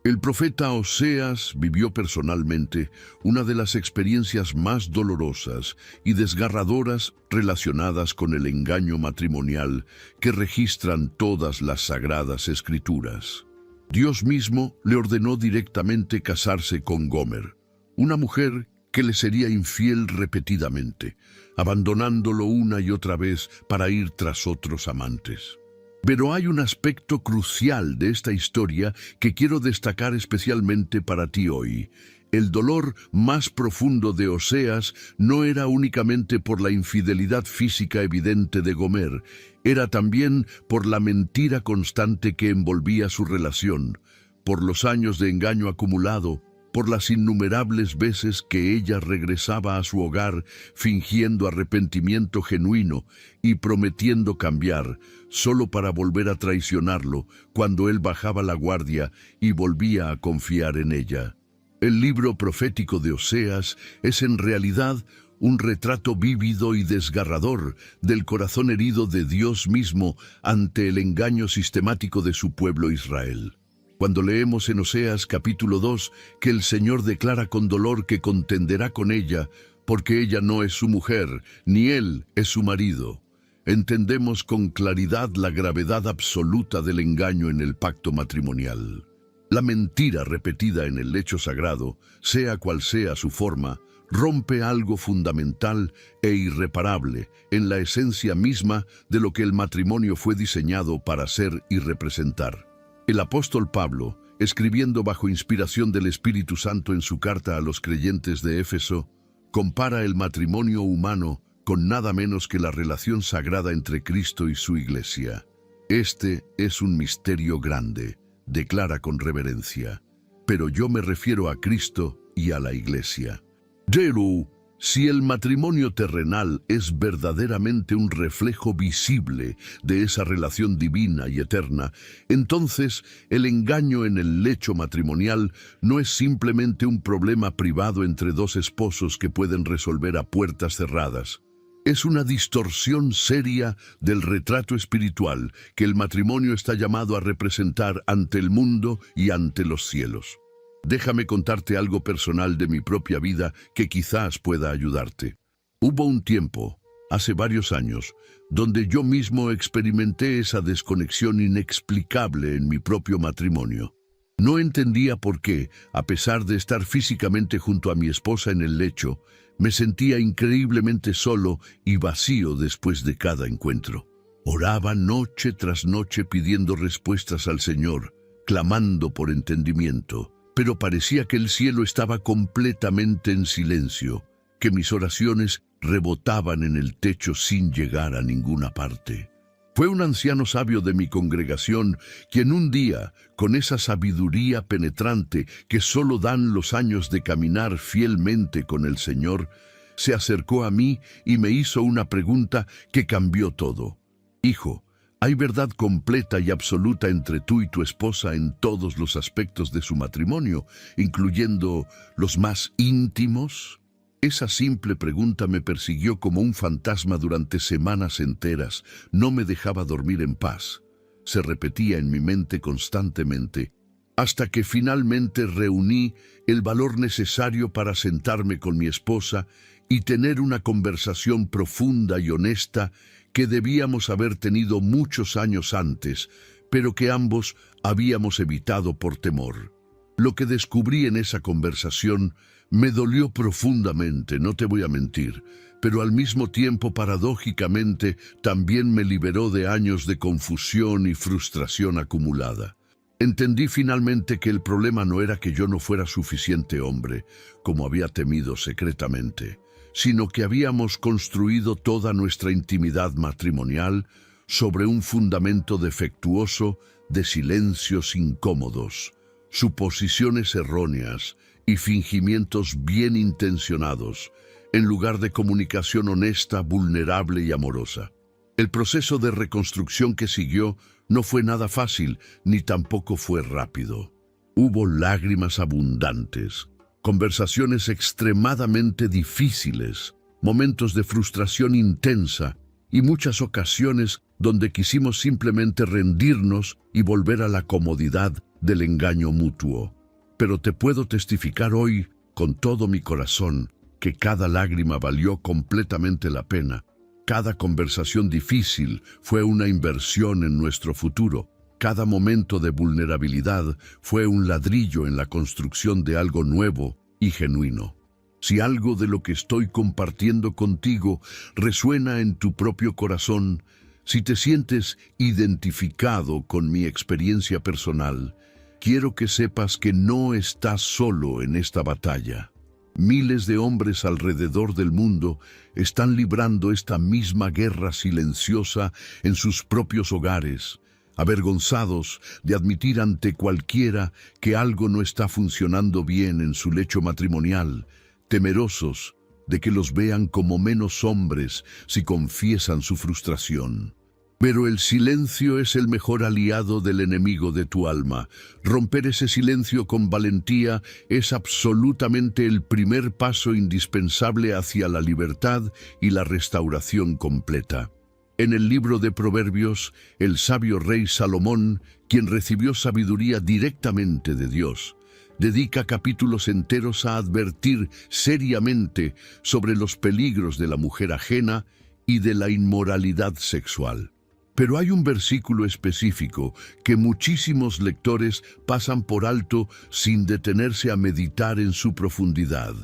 El profeta Oseas vivió personalmente una de las experiencias más dolorosas y desgarradoras relacionadas con el engaño matrimonial que registran todas las sagradas escrituras. Dios mismo le ordenó directamente casarse con Gomer, una mujer que le sería infiel repetidamente, abandonándolo una y otra vez para ir tras otros amantes. Pero hay un aspecto crucial de esta historia que quiero destacar especialmente para ti hoy. El dolor más profundo de Oseas no era únicamente por la infidelidad física evidente de Gomer, era también por la mentira constante que envolvía su relación, por los años de engaño acumulado, por las innumerables veces que ella regresaba a su hogar fingiendo arrepentimiento genuino y prometiendo cambiar, solo para volver a traicionarlo cuando él bajaba la guardia y volvía a confiar en ella. El libro profético de Oseas es en realidad un retrato vívido y desgarrador del corazón herido de Dios mismo ante el engaño sistemático de su pueblo Israel. Cuando leemos en Oseas capítulo 2 que el Señor declara con dolor que contenderá con ella, porque ella no es su mujer, ni él es su marido, entendemos con claridad la gravedad absoluta del engaño en el pacto matrimonial. La mentira repetida en el lecho sagrado, sea cual sea su forma, rompe algo fundamental e irreparable en la esencia misma de lo que el matrimonio fue diseñado para ser y representar. El apóstol Pablo, escribiendo bajo inspiración del Espíritu Santo en su carta a los creyentes de Éfeso, compara el matrimonio humano con nada menos que la relación sagrada entre Cristo y su Iglesia. Este es un misterio grande, declara con reverencia, pero yo me refiero a Cristo y a la Iglesia. Pero, si el matrimonio terrenal es verdaderamente un reflejo visible de esa relación divina y eterna, entonces el engaño en el lecho matrimonial no es simplemente un problema privado entre dos esposos que pueden resolver a puertas cerradas. Es una distorsión seria del retrato espiritual que el matrimonio está llamado a representar ante el mundo y ante los cielos. Déjame contarte algo personal de mi propia vida que quizás pueda ayudarte. Hubo un tiempo, hace varios años, donde yo mismo experimenté esa desconexión inexplicable en mi propio matrimonio. No entendía por qué, a pesar de estar físicamente junto a mi esposa en el lecho, me sentía increíblemente solo y vacío después de cada encuentro. Oraba noche tras noche pidiendo respuestas al Señor, clamando por entendimiento. Pero parecía que el cielo estaba completamente en silencio, que mis oraciones rebotaban en el techo sin llegar a ninguna parte. Fue un anciano sabio de mi congregación quien un día, con esa sabiduría penetrante que solo dan los años de caminar fielmente con el Señor, se acercó a mí y me hizo una pregunta que cambió todo. Hijo, ¿hay verdad completa y absoluta entre tú y tu esposa en todos los aspectos de su matrimonio, incluyendo los más íntimos? Esa simple pregunta me persiguió como un fantasma durante semanas enteras. No me dejaba dormir en paz. Se repetía en mi mente constantemente, hasta que finalmente reuní el valor necesario para sentarme con mi esposa y tener una conversación profunda y honesta que debíamos haber tenido muchos años antes, pero que ambos habíamos evitado por temor. Lo que descubrí en esa conversación me dolió profundamente, no te voy a mentir, pero al mismo tiempo, paradójicamente, también me liberó de años de confusión y frustración acumulada. Entendí finalmente que el problema no era que yo no fuera suficiente hombre, como había temido secretamente, sino que habíamos construido toda nuestra intimidad matrimonial sobre un fundamento defectuoso de silencios incómodos, suposiciones erróneas y fingimientos bien intencionados, en lugar de comunicación honesta, vulnerable y amorosa. El proceso de reconstrucción que siguió no fue nada fácil, ni tampoco fue rápido. Hubo lágrimas abundantes, conversaciones extremadamente difíciles, momentos de frustración intensa y muchas ocasiones donde quisimos simplemente rendirnos y volver a la comodidad del engaño mutuo. Pero te puedo testificar hoy, con todo mi corazón, que cada lágrima valió completamente la pena. Cada conversación difícil fue una inversión en nuestro futuro. Cada momento de vulnerabilidad fue un ladrillo en la construcción de algo nuevo y genuino. Si algo de lo que estoy compartiendo contigo resuena en tu propio corazón, si te sientes identificado con mi experiencia personal, quiero que sepas que no estás solo en esta batalla. Miles de hombres alrededor del mundo están librando esta misma guerra silenciosa en sus propios hogares, avergonzados de admitir ante cualquiera que algo no está funcionando bien en su lecho matrimonial, temerosos de que los vean como menos hombres si confiesan su frustración. Pero el silencio es el mejor aliado del enemigo de tu alma. Romper ese silencio con valentía es absolutamente el primer paso indispensable hacia la libertad y la restauración completa. En el libro de Proverbios, el sabio rey Salomón, quien recibió sabiduría directamente de Dios, dedica capítulos enteros a advertir seriamente sobre los peligros de la mujer ajena y de la inmoralidad sexual. Pero hay un versículo específico que muchísimos lectores pasan por alto sin detenerse a meditar en su profundidad.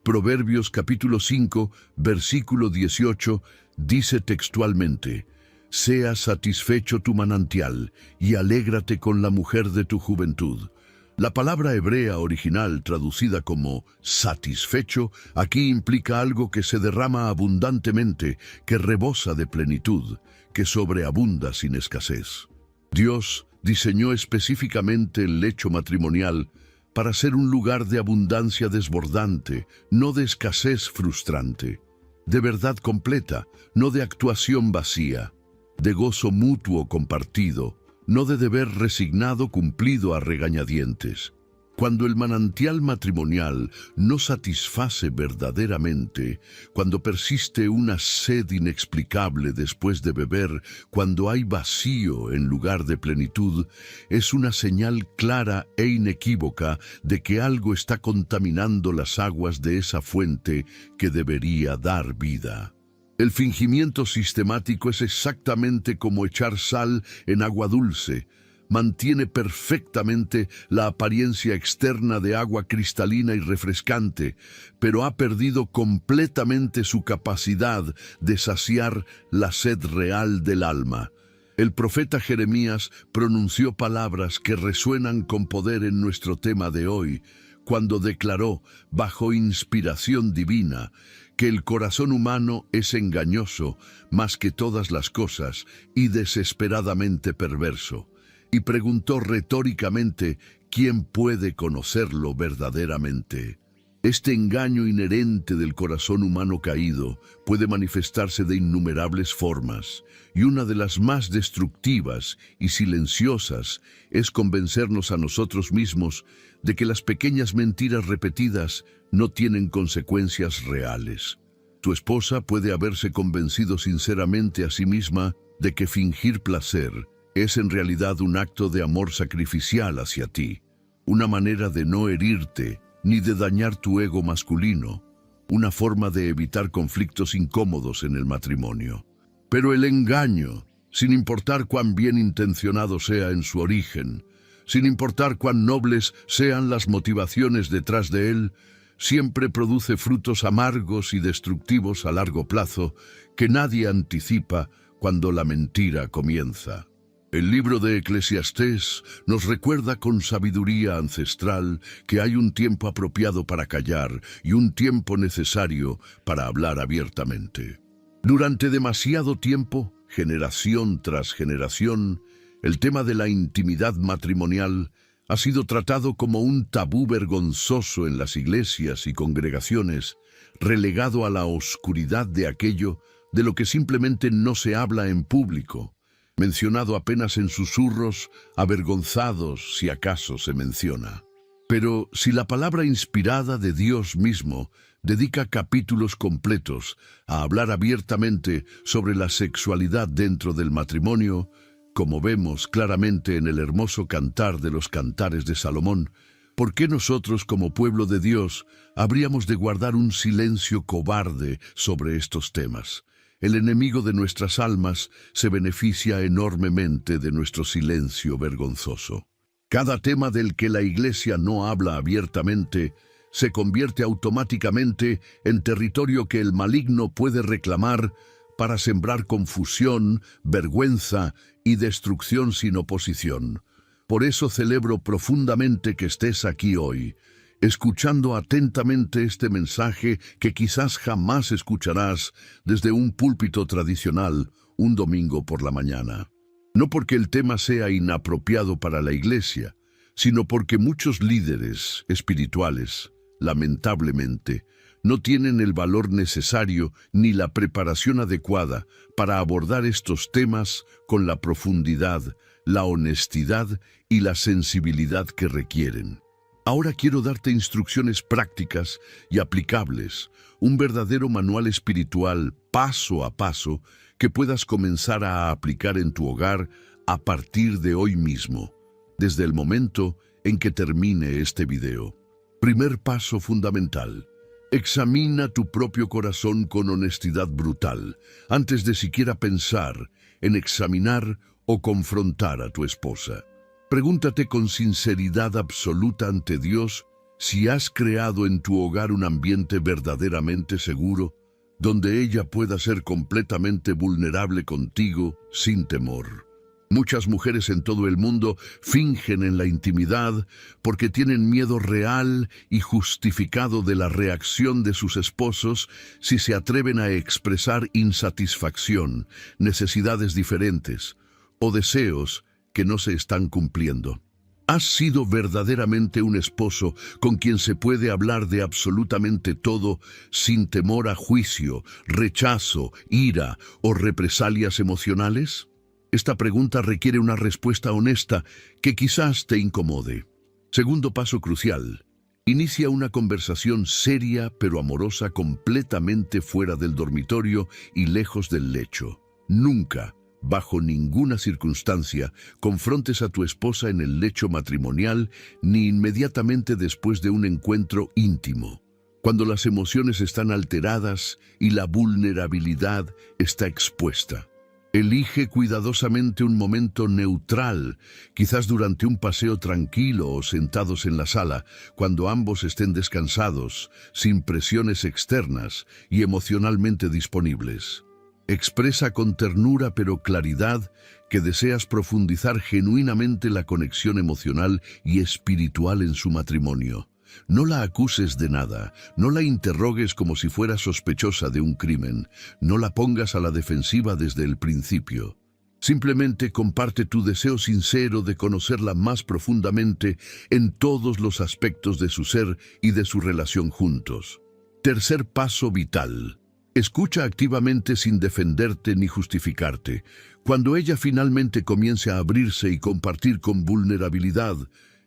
Proverbios capítulo 5, versículo 18, dice textualmente: «Sea satisfecho tu manantial y alégrate con la mujer de tu juventud». La palabra hebrea original traducida como satisfecho aquí implica algo que se derrama abundantemente, que rebosa de plenitud, que sobreabunda sin escasez. Dios diseñó específicamente el lecho matrimonial para ser un lugar de abundancia desbordante, no de escasez frustrante, de verdad completa, no de actuación vacía, de gozo mutuo compartido, no de deber resignado cumplido a regañadientes. Cuando el manantial matrimonial no satisface verdaderamente, cuando persiste una sed inexplicable después de beber, cuando hay vacío en lugar de plenitud, es una señal clara e inequívoca de que algo está contaminando las aguas de esa fuente que debería dar vida. El fingimiento sistemático es exactamente como echar sal en agua dulce. Mantiene perfectamente la apariencia externa de agua cristalina y refrescante, pero ha perdido completamente su capacidad de saciar la sed real del alma. El profeta Jeremías pronunció palabras que resuenan con poder en nuestro tema de hoy, cuando declaró, bajo inspiración divina, que el corazón humano es engañoso más que todas las cosas y desesperadamente perverso. Y preguntó retóricamente, ¿quién puede conocerlo verdaderamente? Este engaño inherente del corazón humano caído puede manifestarse de innumerables formas, y una de las más destructivas y silenciosas es convencernos a nosotros mismos de que las pequeñas mentiras repetidas no tienen consecuencias reales. Tu esposa puede haberse convencido sinceramente a sí misma de que fingir placer es en realidad un acto de amor sacrificial hacia ti, una manera de no herirte ni de dañar tu ego masculino, una forma de evitar conflictos incómodos en el matrimonio. Pero el engaño, sin importar cuán bien intencionado sea en su origen, sin importar cuán nobles sean las motivaciones detrás de él, siempre produce frutos amargos y destructivos a largo plazo que nadie anticipa cuando la mentira comienza. El libro de Eclesiastés nos recuerda con sabiduría ancestral que hay un tiempo apropiado para callar y un tiempo necesario para hablar abiertamente. Durante demasiado tiempo, generación tras generación, el tema de la intimidad matrimonial ha sido tratado como un tabú vergonzoso en las iglesias y congregaciones, relegado a la oscuridad de aquello de lo que simplemente no se habla en público, mencionado apenas en susurros, avergonzados si acaso se menciona. Pero si la palabra inspirada de Dios mismo dedica capítulos completos a hablar abiertamente sobre la sexualidad dentro del matrimonio, como vemos claramente en el hermoso cantar de los cantares de Salomón, ¿por qué nosotros como pueblo de Dios habríamos de guardar un silencio cobarde sobre estos temas? El enemigo de nuestras almas se beneficia enormemente de nuestro silencio vergonzoso. Cada tema del que la Iglesia no habla abiertamente se convierte automáticamente en territorio que el maligno puede reclamar para sembrar confusión, vergüenza y destrucción sin oposición. Por eso celebro profundamente que estés aquí hoy, escuchando atentamente este mensaje que quizás jamás escucharás desde un púlpito tradicional un domingo por la mañana. No porque el tema sea inapropiado para la iglesia, sino porque muchos líderes espirituales, lamentablemente, no tienen el valor necesario ni la preparación adecuada para abordar estos temas con la profundidad, la honestidad y la sensibilidad que requieren. Ahora quiero darte instrucciones prácticas y aplicables, un verdadero manual espiritual paso a paso que puedas comenzar a aplicar en tu hogar a partir de hoy mismo, desde el momento en que termine este video. Primer paso fundamental. Examina tu propio corazón con honestidad brutal, antes de siquiera pensar en examinar o confrontar a tu esposa. Pregúntate con sinceridad absoluta ante Dios si has creado en tu hogar un ambiente verdaderamente seguro, donde ella pueda ser completamente vulnerable contigo sin temor. Muchas mujeres en todo el mundo fingen en la intimidad porque tienen miedo real y justificado de la reacción de sus esposos si se atreven a expresar insatisfacción, necesidades diferentes o deseos que no se están cumpliendo. ¿Has sido verdaderamente un esposo con quien se puede hablar de absolutamente todo sin temor a juicio, rechazo, ira o represalias emocionales? Esta pregunta requiere una respuesta honesta que quizás te incomode. Segundo paso crucial. Inicia una conversación seria pero amorosa completamente fuera del dormitorio y lejos del lecho. Nunca, bajo ninguna circunstancia, confrontes a tu esposa en el lecho matrimonial ni inmediatamente después de un encuentro íntimo. Cuando las emociones están alteradas y la vulnerabilidad está expuesta. Elige cuidadosamente un momento neutral, quizás durante un paseo tranquilo o sentados en la sala, cuando ambos estén descansados, sin presiones externas y emocionalmente disponibles. Expresa con ternura pero claridad que deseas profundizar genuinamente la conexión emocional y espiritual en su matrimonio. No la acuses de nada, no la interrogues como si fuera sospechosa de un crimen, no la pongas a la defensiva desde el principio. Simplemente comparte tu deseo sincero de conocerla más profundamente en todos los aspectos de su ser y de su relación juntos. Tercer paso vital. Escucha activamente sin defenderte ni justificarte. Cuando ella finalmente comience a abrirse y compartir con vulnerabilidad,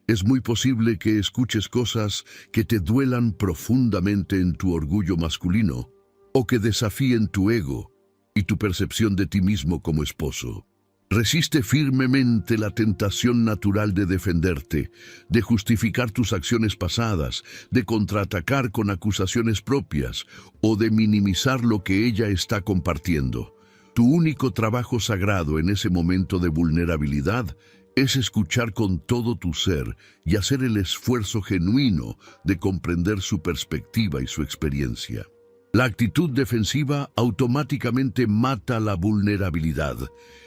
es muy posible que escuches cosas que te duelan profundamente en tu orgullo masculino o que desafíen tu ego y tu percepción de ti mismo como esposo. Resiste firmemente la tentación natural de defenderte, de justificar tus acciones pasadas, de contraatacar con acusaciones propias o de minimizar lo que ella está compartiendo. Tu único trabajo sagrado en ese momento de vulnerabilidad es escuchar con todo tu ser y hacer el esfuerzo genuino de comprender su perspectiva y su experiencia. La actitud defensiva automáticamente mata la vulnerabilidad,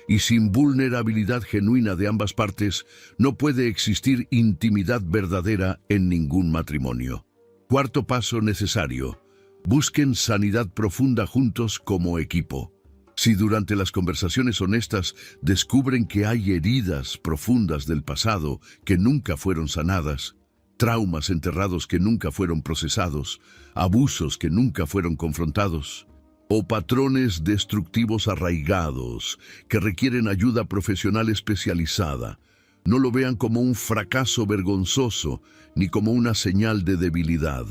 y sin vulnerabilidad genuina de ambas partes no puede existir intimidad verdadera en ningún matrimonio. Cuarto paso necesario. Busquen sanidad profunda juntos como equipo. Si durante las conversaciones honestas descubren que hay heridas profundas del pasado que nunca fueron sanadas, traumas enterrados que nunca fueron procesados, abusos que nunca fueron confrontados, o patrones destructivos arraigados que requieren ayuda profesional especializada, no lo vean como un fracaso vergonzoso ni como una señal de debilidad.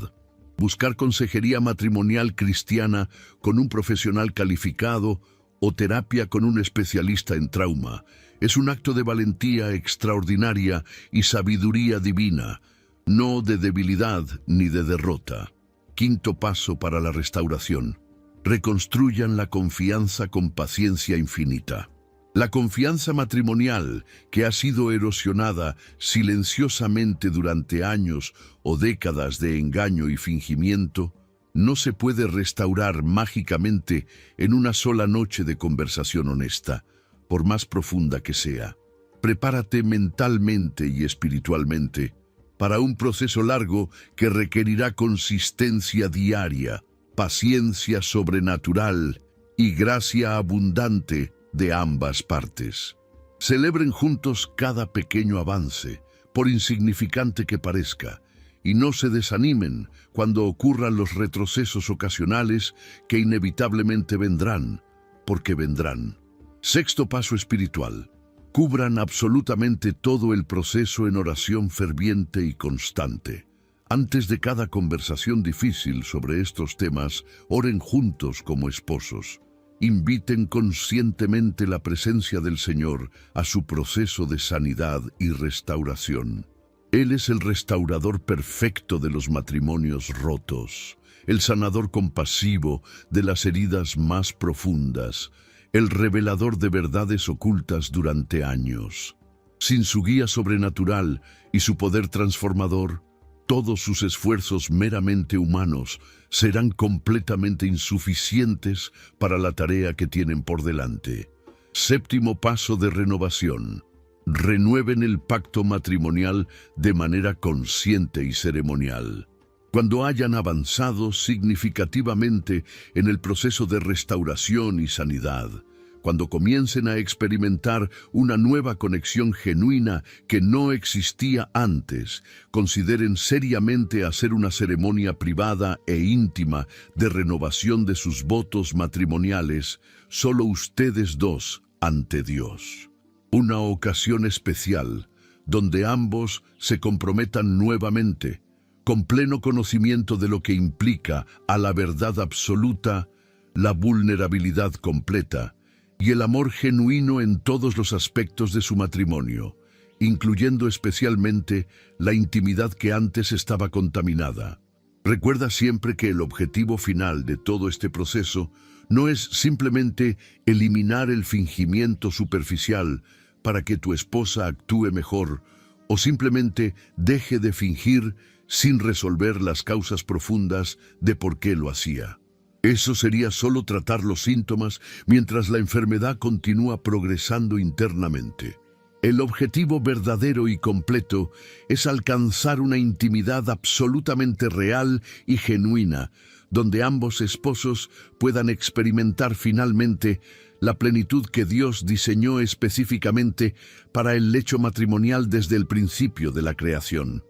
Buscar consejería matrimonial cristiana con un profesional calificado o terapia con un especialista en trauma es un acto de valentía extraordinaria y sabiduría divina, no de debilidad ni de derrota. Quinto paso para la restauración. Reconstruyan la confianza con paciencia infinita. La confianza matrimonial, que ha sido erosionada silenciosamente durante años o décadas de engaño y fingimiento, no se puede restaurar mágicamente en una sola noche de conversación honesta, por más profunda que sea. Prepárate mentalmente y espiritualmente para un proceso largo que requerirá consistencia diaria, paciencia sobrenatural y gracia abundante de ambas partes. Celebren juntos cada pequeño avance, por insignificante que parezca, y no se desanimen cuando ocurran los retrocesos ocasionales que inevitablemente vendrán, porque vendrán. Sexto paso espiritual. Cubran absolutamente todo el proceso en oración ferviente y constante. Antes de cada conversación difícil sobre estos temas, oren juntos como esposos. Inviten conscientemente la presencia del Señor a su proceso de sanidad y restauración. Él es el restaurador perfecto de los matrimonios rotos, el sanador compasivo de las heridas más profundas, el revelador de verdades ocultas durante años. Sin su guía sobrenatural y su poder transformador, todos sus esfuerzos meramente humanos serán completamente insuficientes para la tarea que tienen por delante. Séptimo paso de renovación. Renueven el pacto matrimonial de manera consciente y ceremonial. Cuando hayan avanzado significativamente en el proceso de restauración y sanidad, cuando comiencen a experimentar una nueva conexión genuina que no existía antes, consideren seriamente hacer una ceremonia privada e íntima de renovación de sus votos matrimoniales, solo ustedes dos ante Dios. Una ocasión especial donde ambos se comprometan nuevamente, con pleno conocimiento de lo que implica a la verdad absoluta, la vulnerabilidad completa y el amor genuino en todos los aspectos de su matrimonio, incluyendo especialmente la intimidad que antes estaba contaminada. Recuerda siempre que el objetivo final de todo este proceso no es simplemente eliminar el fingimiento superficial para que tu esposa actúe mejor o simplemente deje de fingir sin resolver las causas profundas de por qué lo hacía. Eso sería solo tratar los síntomas mientras la enfermedad continúa progresando internamente. El objetivo verdadero y completo es alcanzar una intimidad absolutamente real y genuina, donde ambos esposos puedan experimentar finalmente la plenitud que Dios diseñó específicamente para el lecho matrimonial desde el principio de la creación.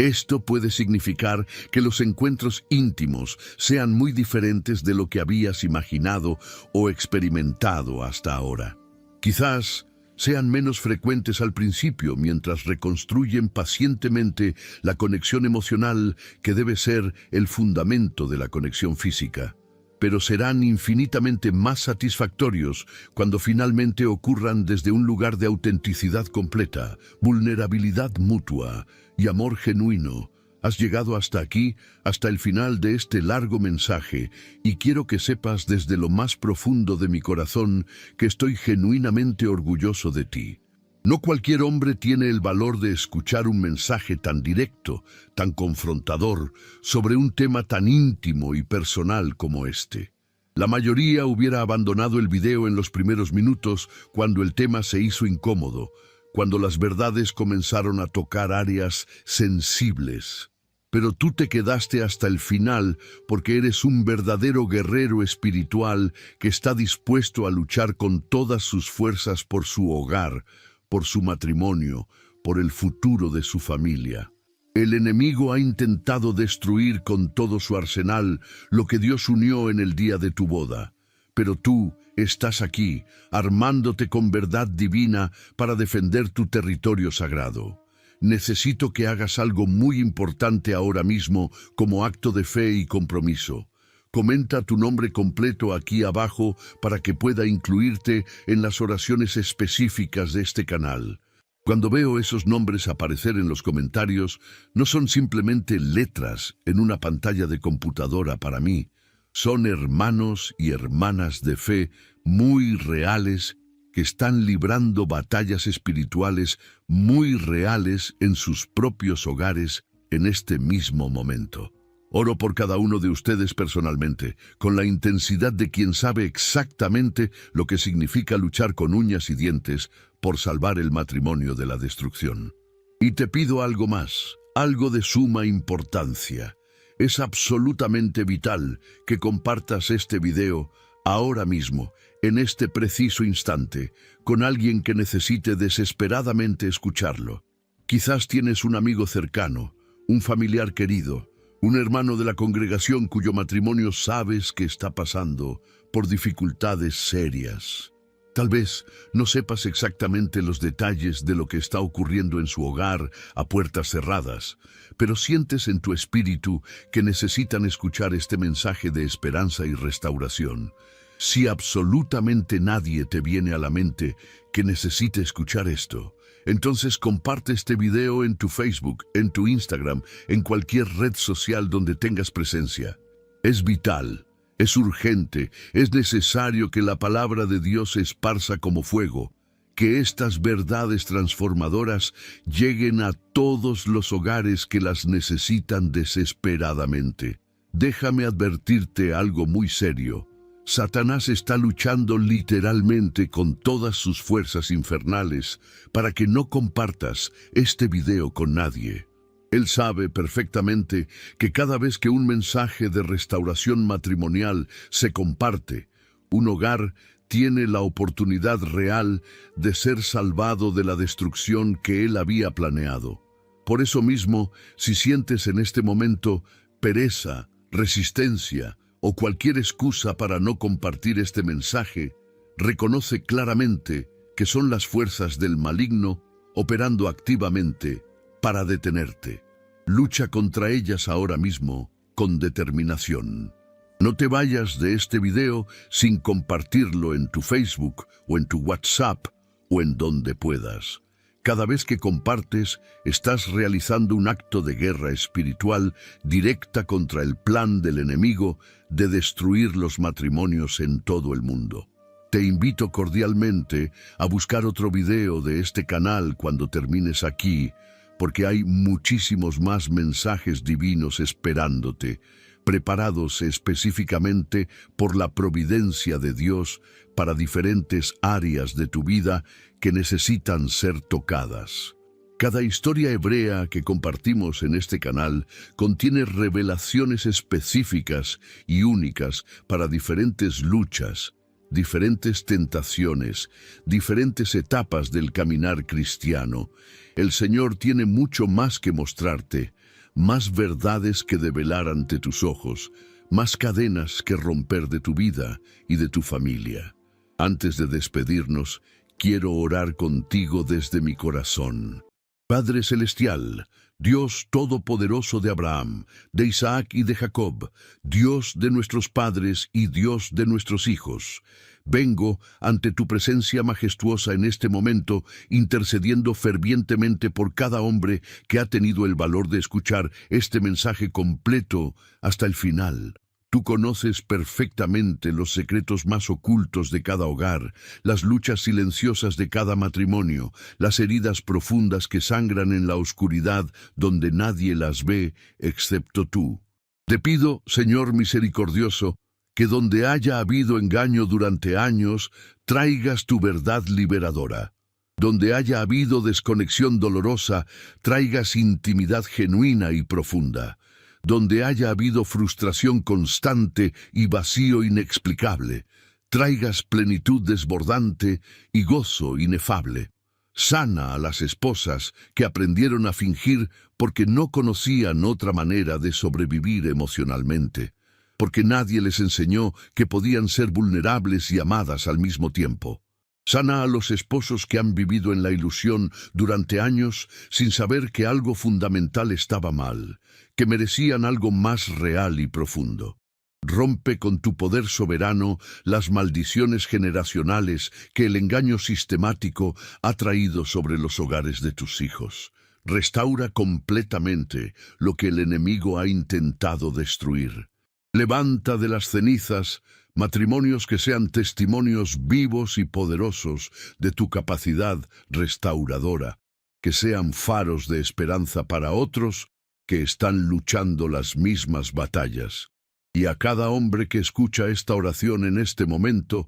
Esto puede significar que los encuentros íntimos sean muy diferentes de lo que habías imaginado o experimentado hasta ahora. Quizás sean menos frecuentes al principio mientras reconstruyen pacientemente la conexión emocional que debe ser el fundamento de la conexión física, pero serán infinitamente más satisfactorios cuando finalmente ocurran desde un lugar de autenticidad completa, vulnerabilidad mutua y amor genuino. Has llegado hasta aquí, hasta el final de este largo mensaje, y quiero que sepas desde lo más profundo de mi corazón que estoy genuinamente orgulloso de ti. No cualquier hombre tiene el valor de escuchar un mensaje tan directo, tan confrontador, sobre un tema tan íntimo y personal como este. La mayoría hubiera abandonado el video en los primeros minutos cuando el tema se hizo incómodo, cuando las verdades comenzaron a tocar áreas sensibles. Pero tú te quedaste hasta el final porque eres un verdadero guerrero espiritual que está dispuesto a luchar con todas sus fuerzas por su hogar, por su matrimonio, por el futuro de su familia. El enemigo ha intentado destruir con todo su arsenal lo que Dios unió en el día de tu boda. Pero tú estás aquí, armándote con verdad divina para defender tu territorio sagrado. Necesito que hagas algo muy importante ahora mismo como acto de fe y compromiso. Comenta tu nombre completo aquí abajo para que pueda incluirte en las oraciones específicas de este canal. Cuando veo esos nombres aparecer en los comentarios, no son simplemente letras en una pantalla de computadora para mí. Son hermanos y hermanas de fe muy reales que están librando batallas espirituales muy reales en sus propios hogares en este mismo momento. Oro por cada uno de ustedes personalmente, con la intensidad de quien sabe exactamente lo que significa luchar con uñas y dientes por salvar el matrimonio de la destrucción. Y te pido algo más, algo de suma importancia. Es absolutamente vital que compartas este video ahora mismo, en este preciso instante, con alguien que necesite desesperadamente escucharlo. Quizás tienes un amigo cercano, un familiar querido, un hermano de la congregación cuyo matrimonio sabes que está pasando por dificultades serias. Tal vez no sepas exactamente los detalles de lo que está ocurriendo en su hogar a puertas cerradas, pero sientes en tu espíritu que necesitan escuchar este mensaje de esperanza y restauración. Si absolutamente nadie te viene a la mente que necesite escuchar esto, entonces comparte este video en tu Facebook, en tu Instagram, en cualquier red social donde tengas presencia. Es vital, es urgente, es necesario que la palabra de Dios se esparza como fuego, que estas verdades transformadoras lleguen a todos los hogares que las necesitan desesperadamente. Déjame advertirte algo muy serio. Satanás está luchando literalmente con todas sus fuerzas infernales para que no compartas este video con nadie. Él sabe perfectamente que cada vez que un mensaje de restauración matrimonial se comparte, un hogar tiene la oportunidad real de ser salvado de la destrucción que él había planeado. Por eso mismo, si sientes en este momento pereza, resistencia, o cualquier excusa para no compartir este mensaje, reconoce claramente que son las fuerzas del maligno operando activamente para detenerte. Lucha contra ellas ahora mismo con determinación. No te vayas de este video sin compartirlo en tu Facebook o en tu WhatsApp o en donde puedas. Cada vez que compartes, estás realizando un acto de guerra espiritual directa contra el plan del enemigo de destruir los matrimonios en todo el mundo. Te invito cordialmente a buscar otro video de este canal cuando termines aquí, porque hay muchísimos más mensajes divinos esperándote, preparados específicamente por la providencia de Dios para diferentes áreas de tu vida que necesitan ser tocadas. Cada historia hebrea que compartimos en este canal contiene revelaciones específicas y únicas para diferentes luchas, diferentes tentaciones, diferentes etapas del caminar cristiano. El Señor tiene mucho más que mostrarte, más verdades que develar ante tus ojos, más cadenas que romper de tu vida y de tu familia. Antes de despedirnos, quiero orar contigo desde mi corazón. Padre Celestial, Dios Todopoderoso de Abraham, de Isaac y de Jacob, Dios de nuestros padres y Dios de nuestros hijos, vengo ante tu presencia majestuosa en este momento, intercediendo fervientemente por cada hombre que ha tenido el valor de escuchar este mensaje completo hasta el final. Tú conoces perfectamente los secretos más ocultos de cada hogar, las luchas silenciosas de cada matrimonio, las heridas profundas que sangran en la oscuridad donde nadie las ve excepto tú. Te pido, Señor misericordioso, que donde haya habido engaño durante años, traigas tu verdad liberadora. Donde haya habido desconexión dolorosa, traigas intimidad genuina y profunda. Donde haya habido frustración constante y vacío inexplicable, traigas plenitud desbordante y gozo inefable. Sana a las esposas que aprendieron a fingir porque no conocían otra manera de sobrevivir emocionalmente, porque nadie les enseñó que podían ser vulnerables y amadas al mismo tiempo. Sana a los esposos que han vivido en la ilusión durante años sin saber que algo fundamental estaba mal, que merecían algo más real y profundo. Rompe con tu poder soberano las maldiciones generacionales que el engaño sistemático ha traído sobre los hogares de tus hijos. Restaura completamente lo que el enemigo ha intentado destruir. Levanta de las cenizas matrimonios que sean testimonios vivos y poderosos de tu capacidad restauradora, que sean faros de esperanza para otros que están luchando las mismas batallas. Y a cada hombre que escucha esta oración en este momento,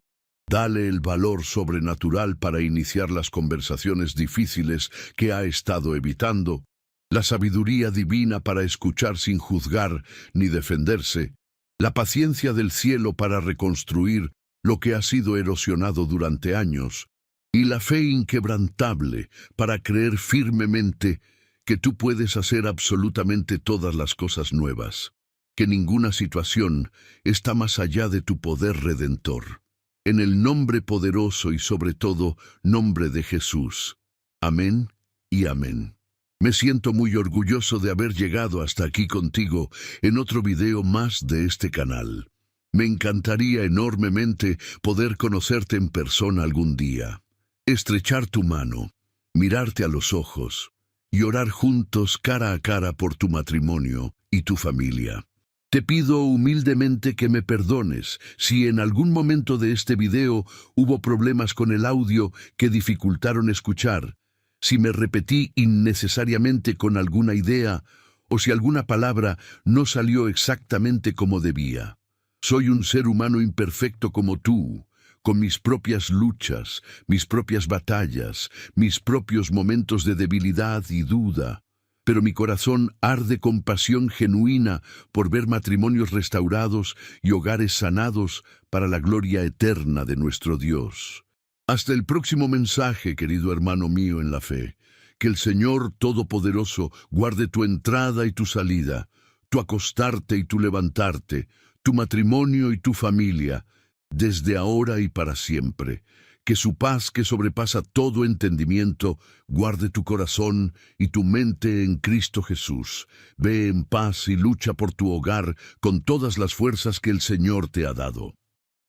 dale el valor sobrenatural para iniciar las conversaciones difíciles que ha estado evitando, la sabiduría divina para escuchar sin juzgar ni defenderse, la paciencia del cielo para reconstruir lo que ha sido erosionado durante años, y la fe inquebrantable para creer firmemente que tú puedes hacer absolutamente todas las cosas nuevas, que ninguna situación está más allá de tu poder redentor. En el nombre poderoso y sobre todo nombre de Jesús. Amén y amén. Me siento muy orgulloso de haber llegado hasta aquí contigo en otro video más de este canal. Me encantaría enormemente poder conocerte en persona algún día, estrechar tu mano, mirarte a los ojos y orar juntos cara a cara por tu matrimonio y tu familia. Te pido humildemente que me perdones si en algún momento de este video hubo problemas con el audio que dificultaron escuchar, si me repetí innecesariamente con alguna idea o si alguna palabra no salió exactamente como debía. Soy un ser humano imperfecto como tú, con mis propias luchas, mis propias batallas, mis propios momentos de debilidad y duda. Pero mi corazón arde con pasión genuina por ver matrimonios restaurados y hogares sanados para la gloria eterna de nuestro Dios. Hasta el próximo mensaje, querido hermano mío en la fe. Que el Señor Todopoderoso guarde tu entrada y tu salida, tu acostarte y tu levantarte, tu matrimonio y tu familia, desde ahora y para siempre. Que su paz, que sobrepasa todo entendimiento, guarde tu corazón y tu mente en Cristo Jesús. Ve en paz y lucha por tu hogar con todas las fuerzas que el Señor te ha dado.